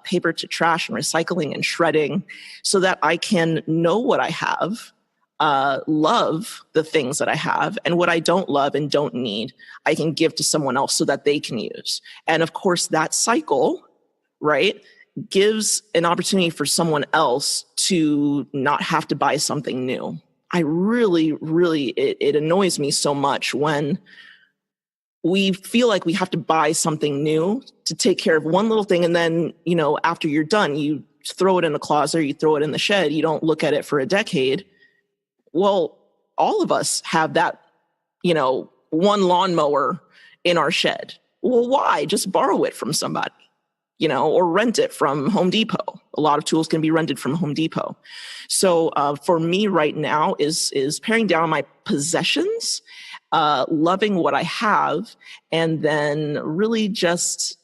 paper to trash and recycling and shredding so that I can know what I have, love the things that I have, and what I don't love and don't need, I can give to someone else so that they can use. And of course, that cycle, right, gives an opportunity for someone else to not have to buy something new. I really, it annoys me so much when we feel like we have to buy something new to take care of one little thing. And then, you know, after you're done, you throw it in the closet, or you throw it in the shed. You don't look at it for a decade. Well, all of us have that, you know, one lawnmower in our shed. Well, why? Just borrow it from somebody, you know, or rent it from Home Depot. A lot of tools can be rented from Home Depot. So for me right now is paring down my possessions, loving what I have, and then really just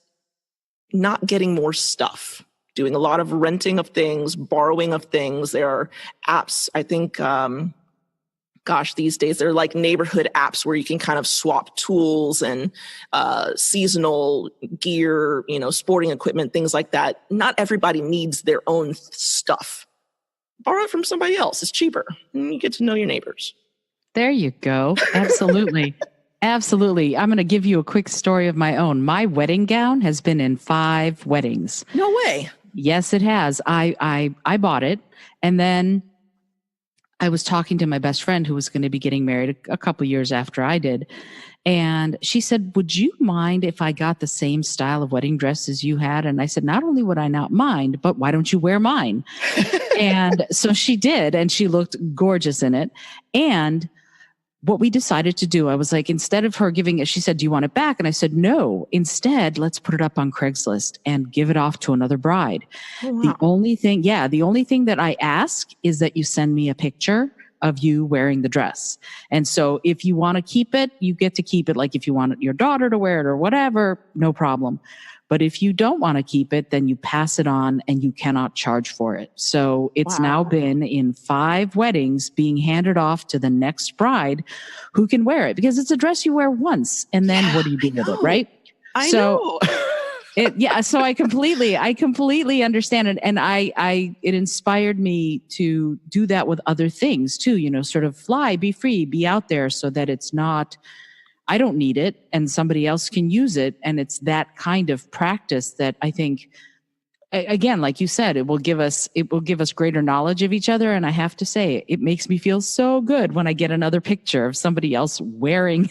not getting more stuff. Doing a lot of renting of things, borrowing of things. There are apps, I think, these days they're like neighborhood apps where you can kind of swap tools and seasonal gear, you know, sporting equipment, things like that. Not everybody needs their own stuff. Borrow it from somebody else. It's cheaper. And you get to know your neighbors. There you go. Absolutely. Absolutely. I'm going to give you a quick story of my own. My wedding gown has been in 5 weddings. No way. Yes, it has. I bought it, and then I was talking to my best friend who was going to be getting married a couple years after I did. And she said, would you mind if I got the same style of wedding dress as you had? And I said, not only would I not mind, but why don't you wear mine? And so she did, and she looked gorgeous in it. And what we decided to do, I was like, instead of her giving it, she said, do you want it back? And I said, no, instead, let's put it up on Craigslist and give it off to another bride. Oh, wow. The only thing that I ask is that you send me a picture of you wearing the dress. And so if you want to keep it, you get to keep it. Like if you want your daughter to wear it or whatever, no problem. But if you don't want to keep it, then you pass it on and you cannot charge for it. So it's now been in 5 weddings being handed off to the next bride who can wear it, because it's a dress you wear once. And then what do you do with it, right? I know. So I completely understand it. And it inspired me to do that with other things too, you know, sort of fly, be free, be out there, so that it's not I don't need it and somebody else can use it. And it's that kind of practice that I think, again, like you said, it will give us greater knowledge of each other. And I have to say, it makes me feel so good when I get another picture of somebody else wearing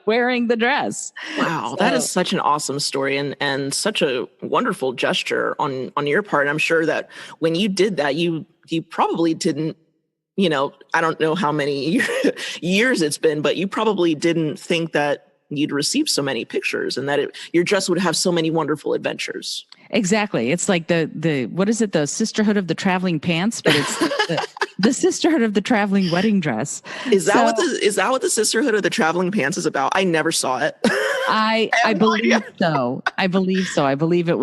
wearing the dress. Wow, that is such an awesome story and such a wonderful gesture on your part. I'm sure that when you did that, you probably didn't, I don't know how many years it's been, but you probably didn't think that you'd receive so many pictures and that your dress would have so many wonderful adventures. Exactly. It's like the what is it? The Sisterhood of the Traveling Pants, but it's the Sisterhood of the Traveling Wedding Dress. Is that what the Sisterhood of the Traveling Pants is about? I never saw it. I believe so. I believe so. I believe it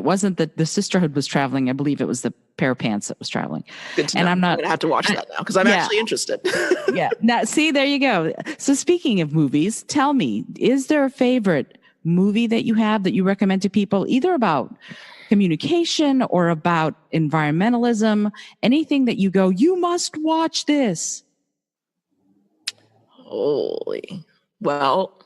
wasn't that the sisterhood was traveling. I believe it was the pair of pants that was traveling. Good to know. I'm going to have to watch that now because I'm actually interested. Yeah. Now, see, there you go. So speaking of movies, tell me, is there a favorite movie that you have that you recommend to people, either about communication or about environmentalism, anything that you go, you must watch this? Holy. Well,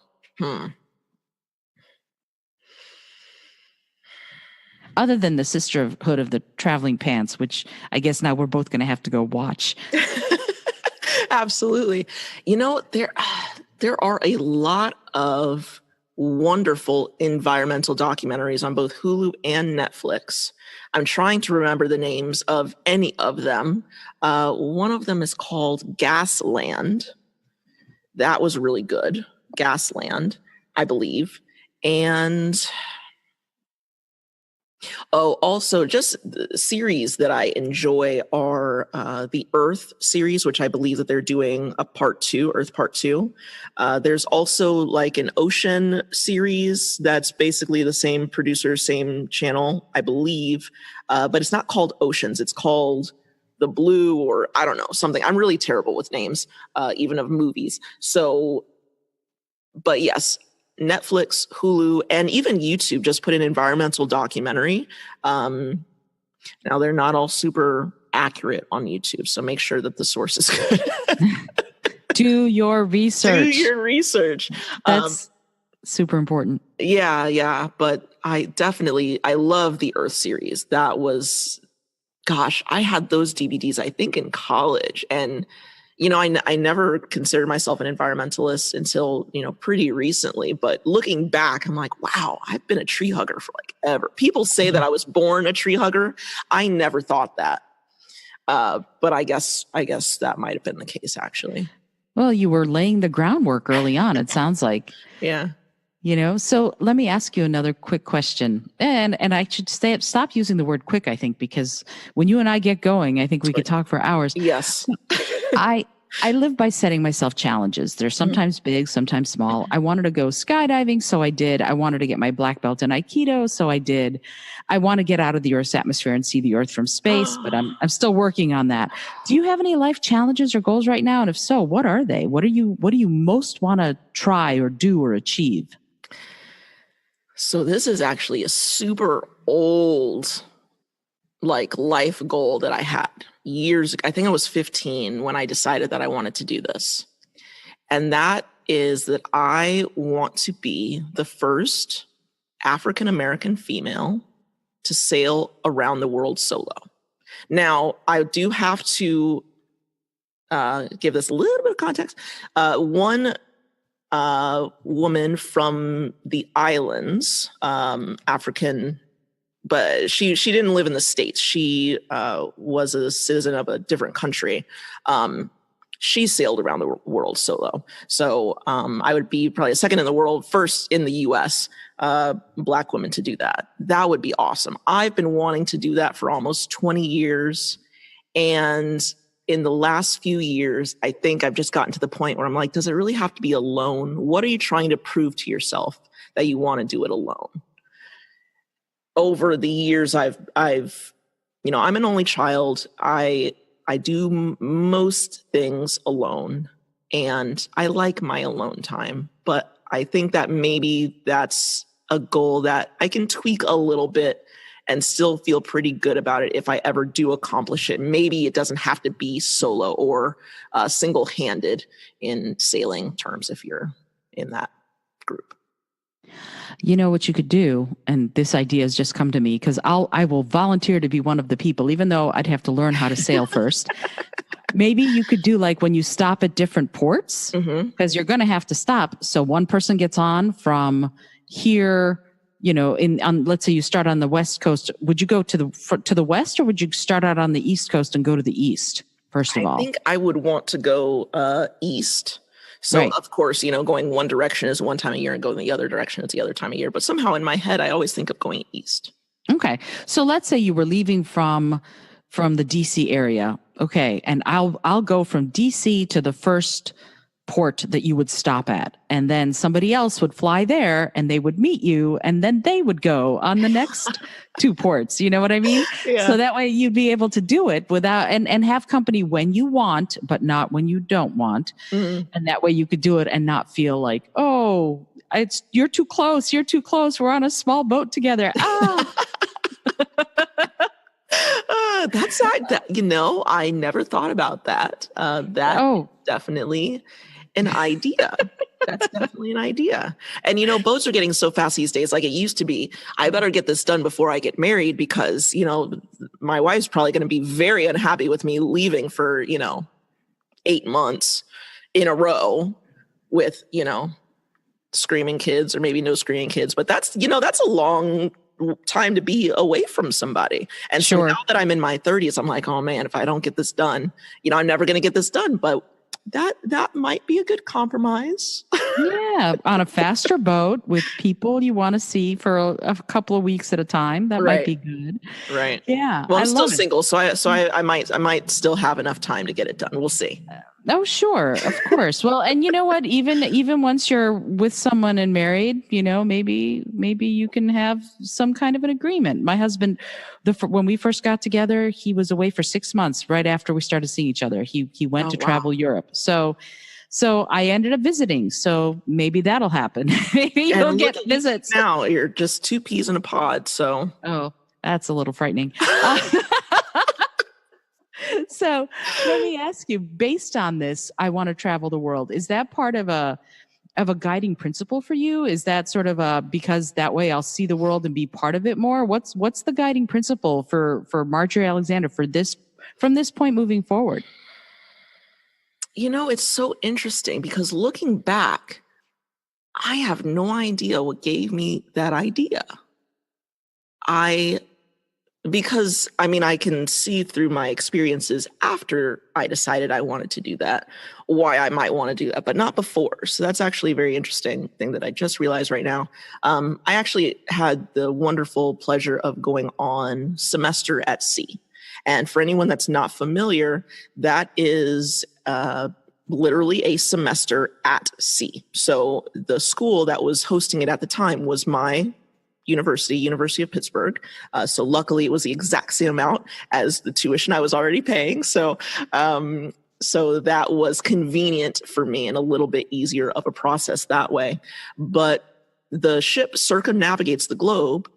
Other than the Sisterhood of the Traveling Pants, which I guess now we're both going to have to go watch. Absolutely. There are a lot of wonderful environmental documentaries on both Hulu and Netflix. I'm trying to remember the names of any of them. One of them is called Gasland. That was really good. Gasland, I believe. And also just the series that I enjoy are the Earth series, which I believe that they're doing a part 2, Earth part 2. There's also like an ocean series that's basically the same producer, same channel, I believe. But it's not called Oceans. It's called The Blue, or I don't know, something. I'm really terrible with names, even of movies. So, but yes, Netflix, Hulu, and even YouTube just put an environmental documentary. Now, they're not all super accurate on YouTube, so make sure that the source is good. Do your research. Do your research. That's super important. Yeah. But I love the Earth series. That was, gosh, I had those DVDs, I think, in college. And I never considered myself an environmentalist until, pretty recently. But looking back, I'm like, wow, I've been a tree hugger for like ever. People say that I was born a tree hugger. I never thought that. But I guess that might have been the case, actually. Well, you were laying the groundwork early on, it sounds like. Yeah. So let me ask you another quick question. And I should stop using the word quick, I think, because when you and I get going, I think we could talk for hours. Yes. I live by setting myself challenges. They're sometimes big, sometimes small. I wanted to go skydiving, so I did. I wanted to get my black belt in Aikido, so I did. I want to get out of the Earth's atmosphere and see the Earth from space, but I'm still working on that. Do you have any life challenges or goals right now? And if so, what are they? What do you most want to try or do or achieve? So this is actually a super old life goal that I had years ago. I think I was 15 when I decided that I wanted to do this. And that is that I want to be the first African-American female to sail around the world solo. Now, I do have to give this a little bit of context. One woman from the islands, African, but she didn't live in the States. She was a citizen of a different country. She sailed around the world solo. So I would be probably a second in the world, first in the US, Black woman to do that. That would be awesome. I've been wanting to do that for almost 20 years. And in the last few years, I think I've just gotten to the point where I'm like, does it really have to be alone? What are you trying to prove to yourself that you want to do it alone? Over the years, I'm an only child. I do most things alone, and I like my alone time. But I think that maybe that's a goal that I can tweak a little bit and still feel pretty good about it if I ever do accomplish it. Maybe it doesn't have to be solo or single-handed in sailing terms, if you're in that group. You know what you could do, and this idea has just come to me because I will volunteer to be one of the people, even though I'd have to learn how to sail first. Maybe you could do like when you stop at different ports, because you're going to have to stop. So one person gets on from here, let's say you start on the West Coast. Would you go to the West, or would you start out on the East Coast and go to the East first of all? I think I would want to go East. So, Right. Of course, going one direction is one time a year and going the other direction is the other time of year. But somehow in my head, I always think of going east. Okay. So let's say you were leaving from the DC area. Okay. And I'll go from DC to the first port that you would stop at. And then somebody else would fly there and they would meet you. And then they would go on the next two ports. You know what I mean? Yeah. So that way you'd be able to do it without, and have company when you want, but not when you don't want. And that way you could do it and not feel like, oh, you're too close. You're too close. We're on a small boat together. That's I never thought about that. Definitely an idea. That's definitely an idea. And boats are getting so fast these days. Like it used to be, I better get this done before I get married because my wife's probably going to be very unhappy with me leaving for 8 months in a row with screaming kids, or maybe no screaming kids. But that's that's a long time to be away from somebody. And so now that I'm in my 30s, I'm like, oh man, if I don't get this done, I'm never going to get this done. But that might be a good compromise. Yeah, on a faster boat with people you want to see for a couple of weeks at a time. That might be good. Right. Yeah. Well, I'm still single, so I might still have enough time to get it done. We'll see. Oh, sure, of course. Well, and you know what? Even once you're with someone and married, maybe you can have some kind of an agreement. My husband, when we first got together, he was away for 6 months right after we started seeing each other. He went to travel Europe. So I ended up visiting. So maybe that'll happen. Maybe you'll get visits. Now you're just 2 peas in a pod. So that's a little frightening. So let me ask you, based on this, I want to travel the world. Is that part of a guiding principle for you? Is that sort of because that way I'll see the world and be part of it more? What's the guiding principle for Marjorie Alexander from this point moving forward? It's so interesting because looking back, I have no idea what gave me that idea. Because I can see through my experiences after I decided I wanted to do that, why I might want to do that, but not before. So that's actually a very interesting thing that I just realized right now. I actually had the wonderful pleasure of going on semester at sea. And for anyone that's not familiar, that is literally a semester at sea. So the school that was hosting it at the time was my University of Pittsburgh. So luckily it was the exact same amount as the tuition I was already paying. So that was convenient for me and a little bit easier of a process that way. But the ship circumnavigates the globe,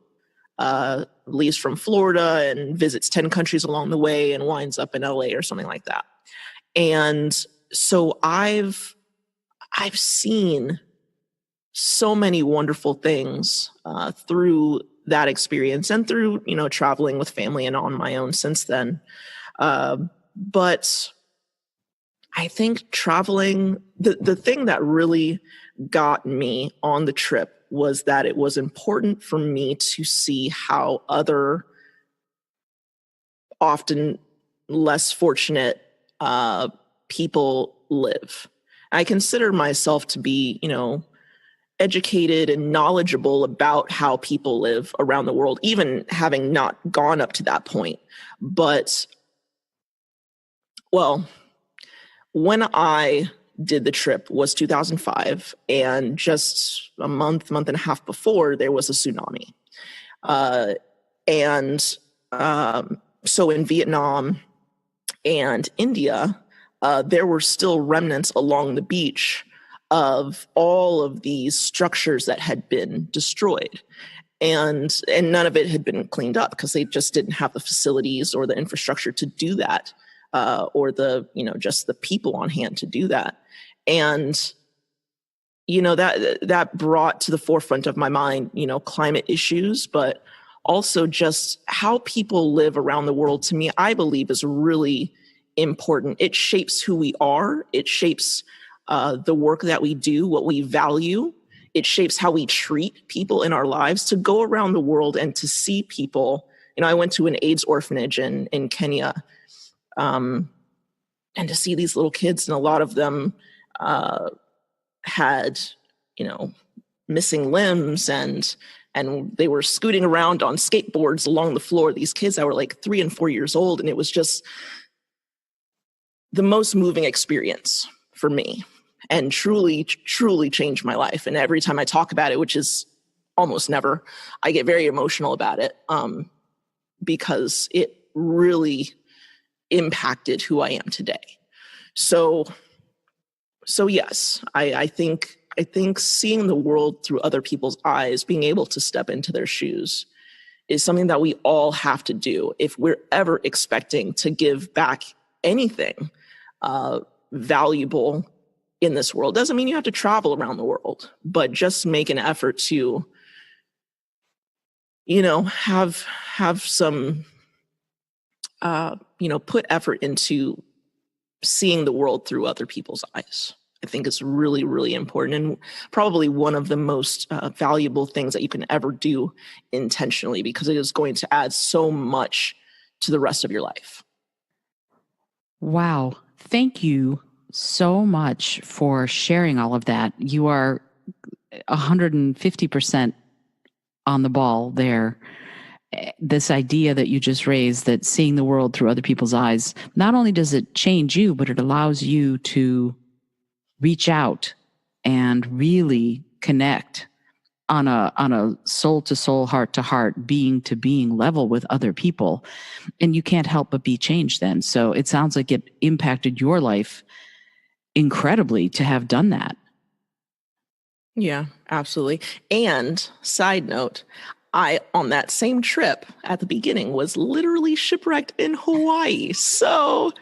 leaves from Florida and visits 10 countries along the way and winds up in LA or something like that. And so I've seen so many wonderful things through that experience and through, traveling with family and on my own since then. But I think traveling, the thing that really got me on the trip was that it was important for me to see how other often less fortunate people live. I consider myself to be, educated and knowledgeable about how people live around the world, even having not gone up to that point. But, well, when I did the trip was 2005, and just a month and a half before, there was a tsunami. So in Vietnam and India, there were still remnants along the beach of all of these structures that had been destroyed. And none of it had been cleaned up because they just didn't have the facilities or the infrastructure to do that, or just the people on hand to do that. And, that brought to the forefront of my mind, climate issues, but also just how people live around the world, to me, I believe is really important. It shapes who we are. It shapes the work that we do, what we value. It shapes how we treat people in our lives. To go around the world and to see people, I went to an AIDS orphanage in Kenya, and to see these little kids, and a lot of them had, missing limbs, and they were scooting around on skateboards along the floor. These kids that were like 3 and 4 years old. And it was just the most moving experience for me, and truly, truly changed my life. And every time I talk about it, which is almost never, I get very emotional about it, because it really impacted who I am today. So yes, I think seeing the world through other people's eyes, being able to step into their shoes, is something that we all have to do if we're ever expecting to give back anything valuable in this world. Doesn't mean you have to travel around the world, but just make an effort to, have some, put effort into seeing the world through other people's eyes. I think it's really, really important, and probably one of the most valuable things that you can ever do intentionally, because it is going to add so much to the rest of your life. Wow. Thank you so much for sharing all of that. You are 150% on the ball there. This idea that you just raised, that seeing the world through other people's eyes, not only does it change you, but it allows you to reach out and really connect on a soul to soul, heart to heart, being to being level with other people. And you can't help but be changed then. So it sounds like it impacted your life incredibly to have done that. Yeah, absolutely. And side note, I, on that same trip at the beginning, was literally shipwrecked in Hawaii. So,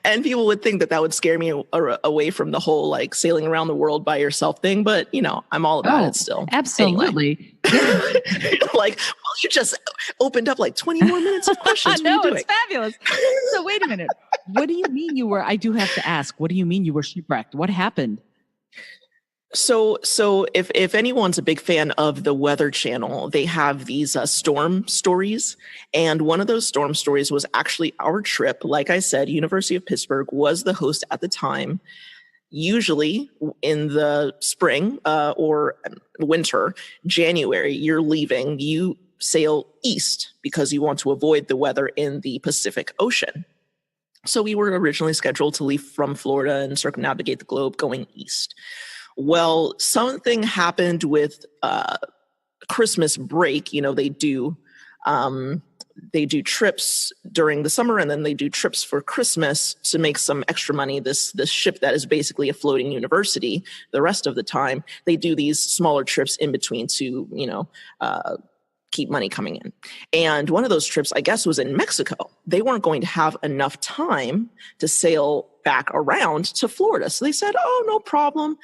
and people would think that would scare me away from the whole like sailing around the world by yourself thing. But, I'm all about it still. Absolutely. Anyway. Like, well, you just opened up like 20 more minutes of questions. No, it's fabulous. So wait a minute. What do you mean you were, I do have to ask, what do you mean you were shipwrecked? What happened? So if anyone's a big fan of the Weather Channel, they have these storm stories. And one of those storm stories was actually our trip. Like I said, University of Pittsburgh was the host at the time. Usually in the spring or winter, January, you're leaving, you sail east because you want to avoid the weather in the Pacific Ocean. So we were originally scheduled to leave from Florida and circumnavigate the globe going east. Well, something happened with Christmas break. They do trips during the summer, and then they do trips for Christmas to make some extra money. This ship that is basically a floating university, the rest of the time, they do these smaller trips in between to, keep money coming in. And one of those trips, I guess, was in Mexico. They weren't going to have enough time to sail back around to Florida. So they said, oh, no problem.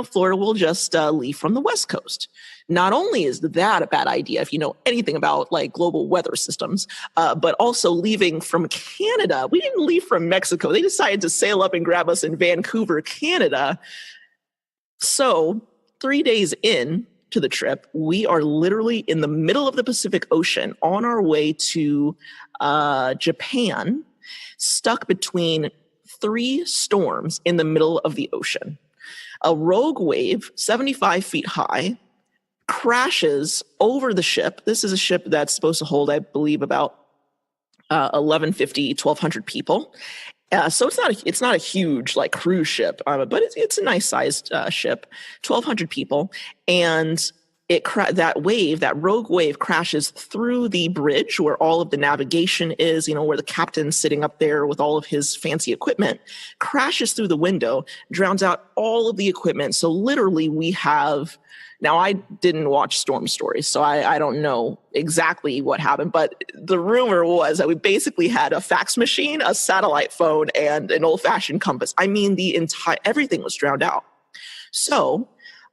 Florida will just leave from the West Coast. Not only is that a bad idea, if you know anything about like global weather systems, but also leaving from Canada. We didn't leave from Mexico. They decided to sail up and grab us in Vancouver, Canada. So 3 days in to the trip, we are literally in the middle of the Pacific Ocean on our way to Japan, stuck between 3 storms in the middle of the ocean. A rogue wave, 75 feet high, crashes over the ship. This is a ship that's supposed to hold, I believe, about 1,150 people. So it's not a huge like cruise ship, but it's a nice sized ship, 1,200 people, and that rogue wave crashes through the bridge where all of the navigation is, where the captain's sitting up there with all of his fancy equipment, crashes through the window, drowns out all of the equipment. So literally now I didn't watch Storm Stories, so I don't know exactly what happened, but the rumor was that we basically had a fax machine, a satellite phone, and an old-fashioned compass. I mean, everything was drowned out. So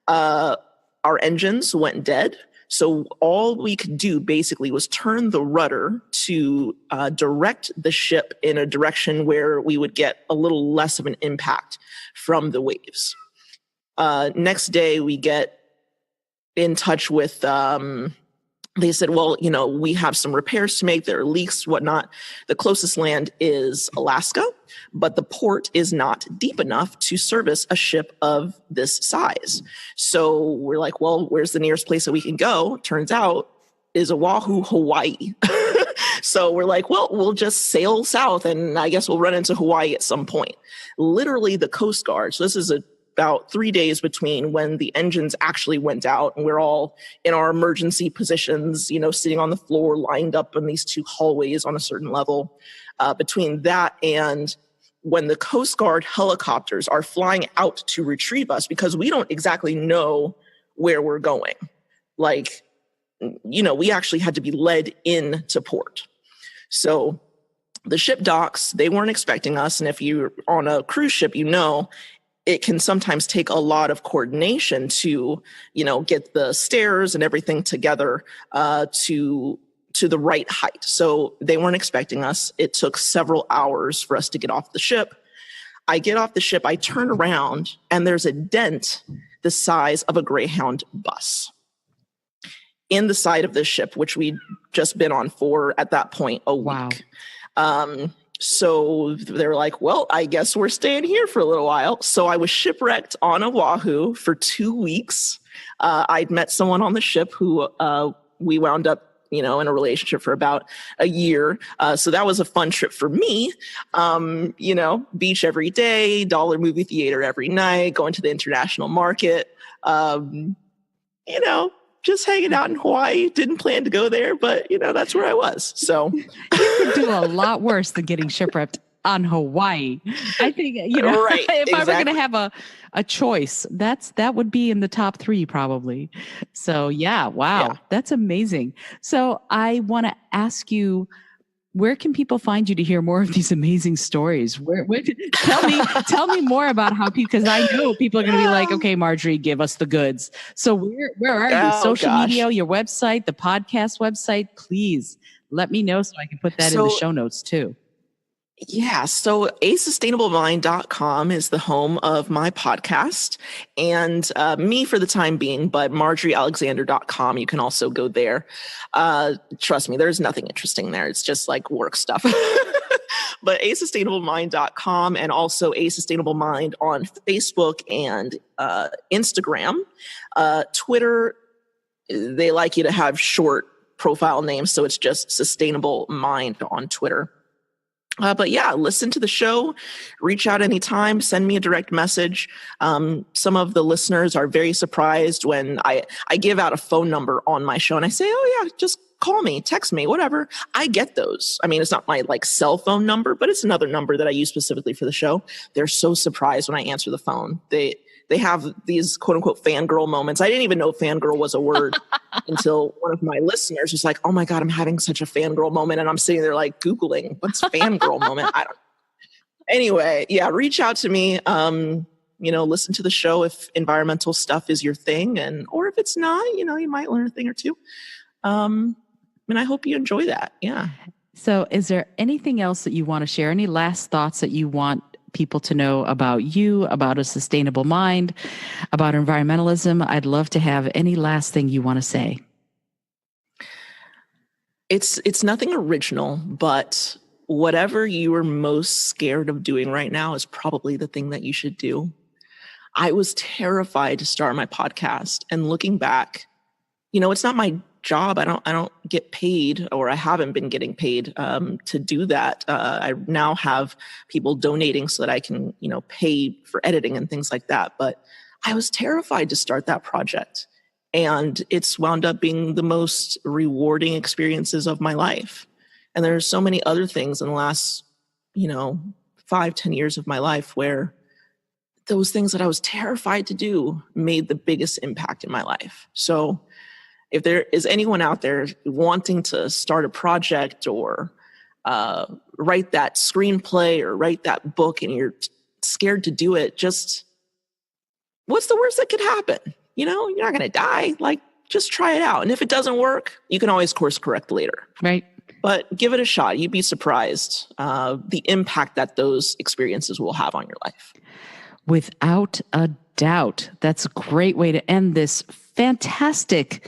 our engines went dead. So all we could do basically was turn the rudder to direct the ship in a direction where we would get a little less of an impact from the waves. Next day, we get in touch with, they said, well, we have some repairs to make. There are leaks, whatnot. The closest land is Alaska, but the port is not deep enough to service a ship of this size. So we're like, well, where's the nearest place that we can go? Turns out is Oahu, Hawaii. So we're like, well, we'll just sail south and I guess we'll run into Hawaii at some point. Literally the Coast Guard. So this is about 3 days between when the engines actually went out and we're all in our emergency positions, sitting on the floor, lined up in these two hallways on a certain level. Between that and when the Coast Guard helicopters are flying out to retrieve us, because we don't exactly know where we're going. Like, we actually had to be led into port. So the ship docks, they weren't expecting us. And if you're on a cruise ship, it can sometimes take a lot of coordination to, get the stairs and everything together to the right height. So they weren't expecting us. It took several hours for us to get off the ship. I get off the ship, I turn around, and there's a dent the size of a Greyhound bus in the side of the ship, which we'd just been on for, at that point, a week. Wow. So they're like, well, I guess we're staying here for a little while. So I was shipwrecked on Oahu for 2 weeks. I'd met someone on the ship who we wound up, in a relationship for about a year. So that was a fun trip for me. Beach every day, dollar movie theater every night, going to the international market, just hanging out in Hawaii. Didn't plan to go there, but that's where I was. So you could do a lot worse than getting shipwrecked on Hawaii. I think, right, if exactly. I were going to have a choice, that would be in the top 3 probably. So yeah, wow, yeah. That's amazing. So I want to ask you, where can people find you to hear more of these amazing stories? Where tell me more about how people, because I know people are going to be like, okay, Marjorie, give us the goods. So where are you? Social media, your website, the podcast website, please let me know so I can put that in the show notes too. Yeah. So asustainablemind.com is the home of my podcast and me for the time being, but marjoriealexander.com. You can also go there. Trust me, there's nothing interesting there. It's just like work stuff. But asustainablemind.com and also asustainablemind on Facebook and Instagram. Twitter, they like you to have short profile names. So it's just Sustainable Mind on Twitter. But yeah, listen to the show, reach out anytime, send me a direct message. Some of the listeners are very surprised when I give out a phone number on my show and I say, oh yeah, just call me, text me, whatever. I get those. I mean, it's not my cell phone number, but it's another number that I use specifically for the show. They're so surprised when I answer the phone. They have these quote unquote fangirl moments. I didn't even know fangirl was a word until one of my listeners was like, oh my God, I'm having such a fangirl moment. And I'm sitting there Googling what's fangirl moment. Anyway, yeah, reach out to me. Listen to the show if environmental stuff is your thing or if it's not, you might learn a thing or two. And I hope you enjoy that. Yeah. So is there anything else that you want to share? Any last thoughts that you want people to know about you, about a sustainable mind, about environmentalism? I'd love to have any last thing you want to say. It's nothing original, but whatever you are most scared of doing right now is probably the thing that you should do. I was terrified to start my podcast, and looking back, it's not my job. I don't get paid, or I haven't been getting paid to do that. I now have people donating so that I can, pay for editing and things like that. But I was terrified to start that project. And it's wound up being the most rewarding experiences of my life. And there's so many other things in the last, 5-10 years of my life where those things that I was terrified to do made the biggest impact in my life. So if there is anyone out there wanting to start a project or write that screenplay or write that book and you're scared to do it, just what's the worst that could happen? You're not going to die. Like, just try it out. And if it doesn't work, you can always course correct later. Right. But give it a shot. You'd be surprised the impact that those experiences will have on your life. Without a doubt. That's a great way to end this fantastic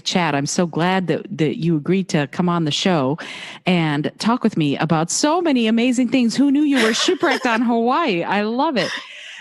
chat. I'm so glad that you agreed to come on the show and talk with me about so many amazing things. Who knew you were shipwrecked on Hawaii? I love it.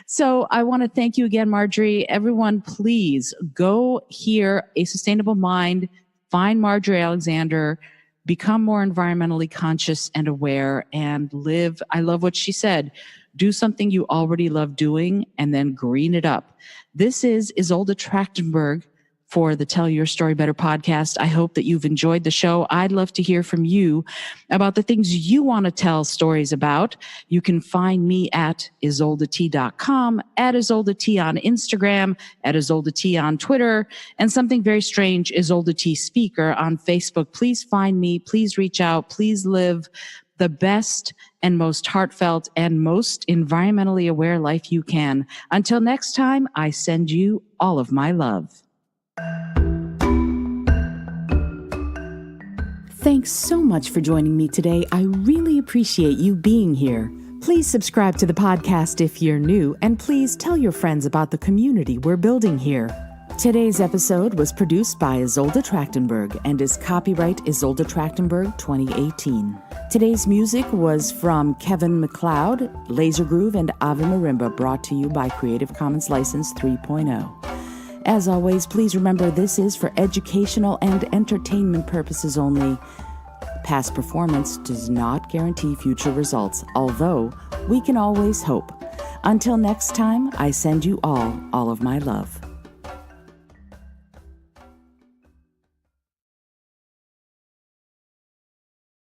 So I want to thank you again, Marjorie. Everyone, please go hear A Sustainable Mind, find Marjorie Alexander, become more environmentally conscious and aware, and live. I love what she said. Do something you already love doing and then green it up. This is Isolde Trachtenberg for the Tell Your Story Better podcast. I hope that you've enjoyed the show. I'd love to hear from you about the things you want to tell stories about. You can find me at isoldet.com, at IsoldeT on Instagram, at IsoldeT on Twitter, and something very strange, Isolde T Speaker on Facebook. Please find me. Please reach out. Please live the best and most heartfelt and most environmentally aware life you can. Until next time, I send you all of my love. Thanks so much for joining me today. I really appreciate you being here. Please subscribe to the podcast if you're new, and please tell your friends about the community we're building here. Today's episode was produced by Isolde Trachtenberg and is copyright Isolde Trachtenberg 2018. Today's music was from Kevin MacLeod, Laser Groove, and Ave Marimba, brought to you by Creative Commons License 3.0. As always, please remember this is for educational and entertainment purposes only. Past performance does not guarantee future results, although we can always hope. Until next time, I send you all of my love.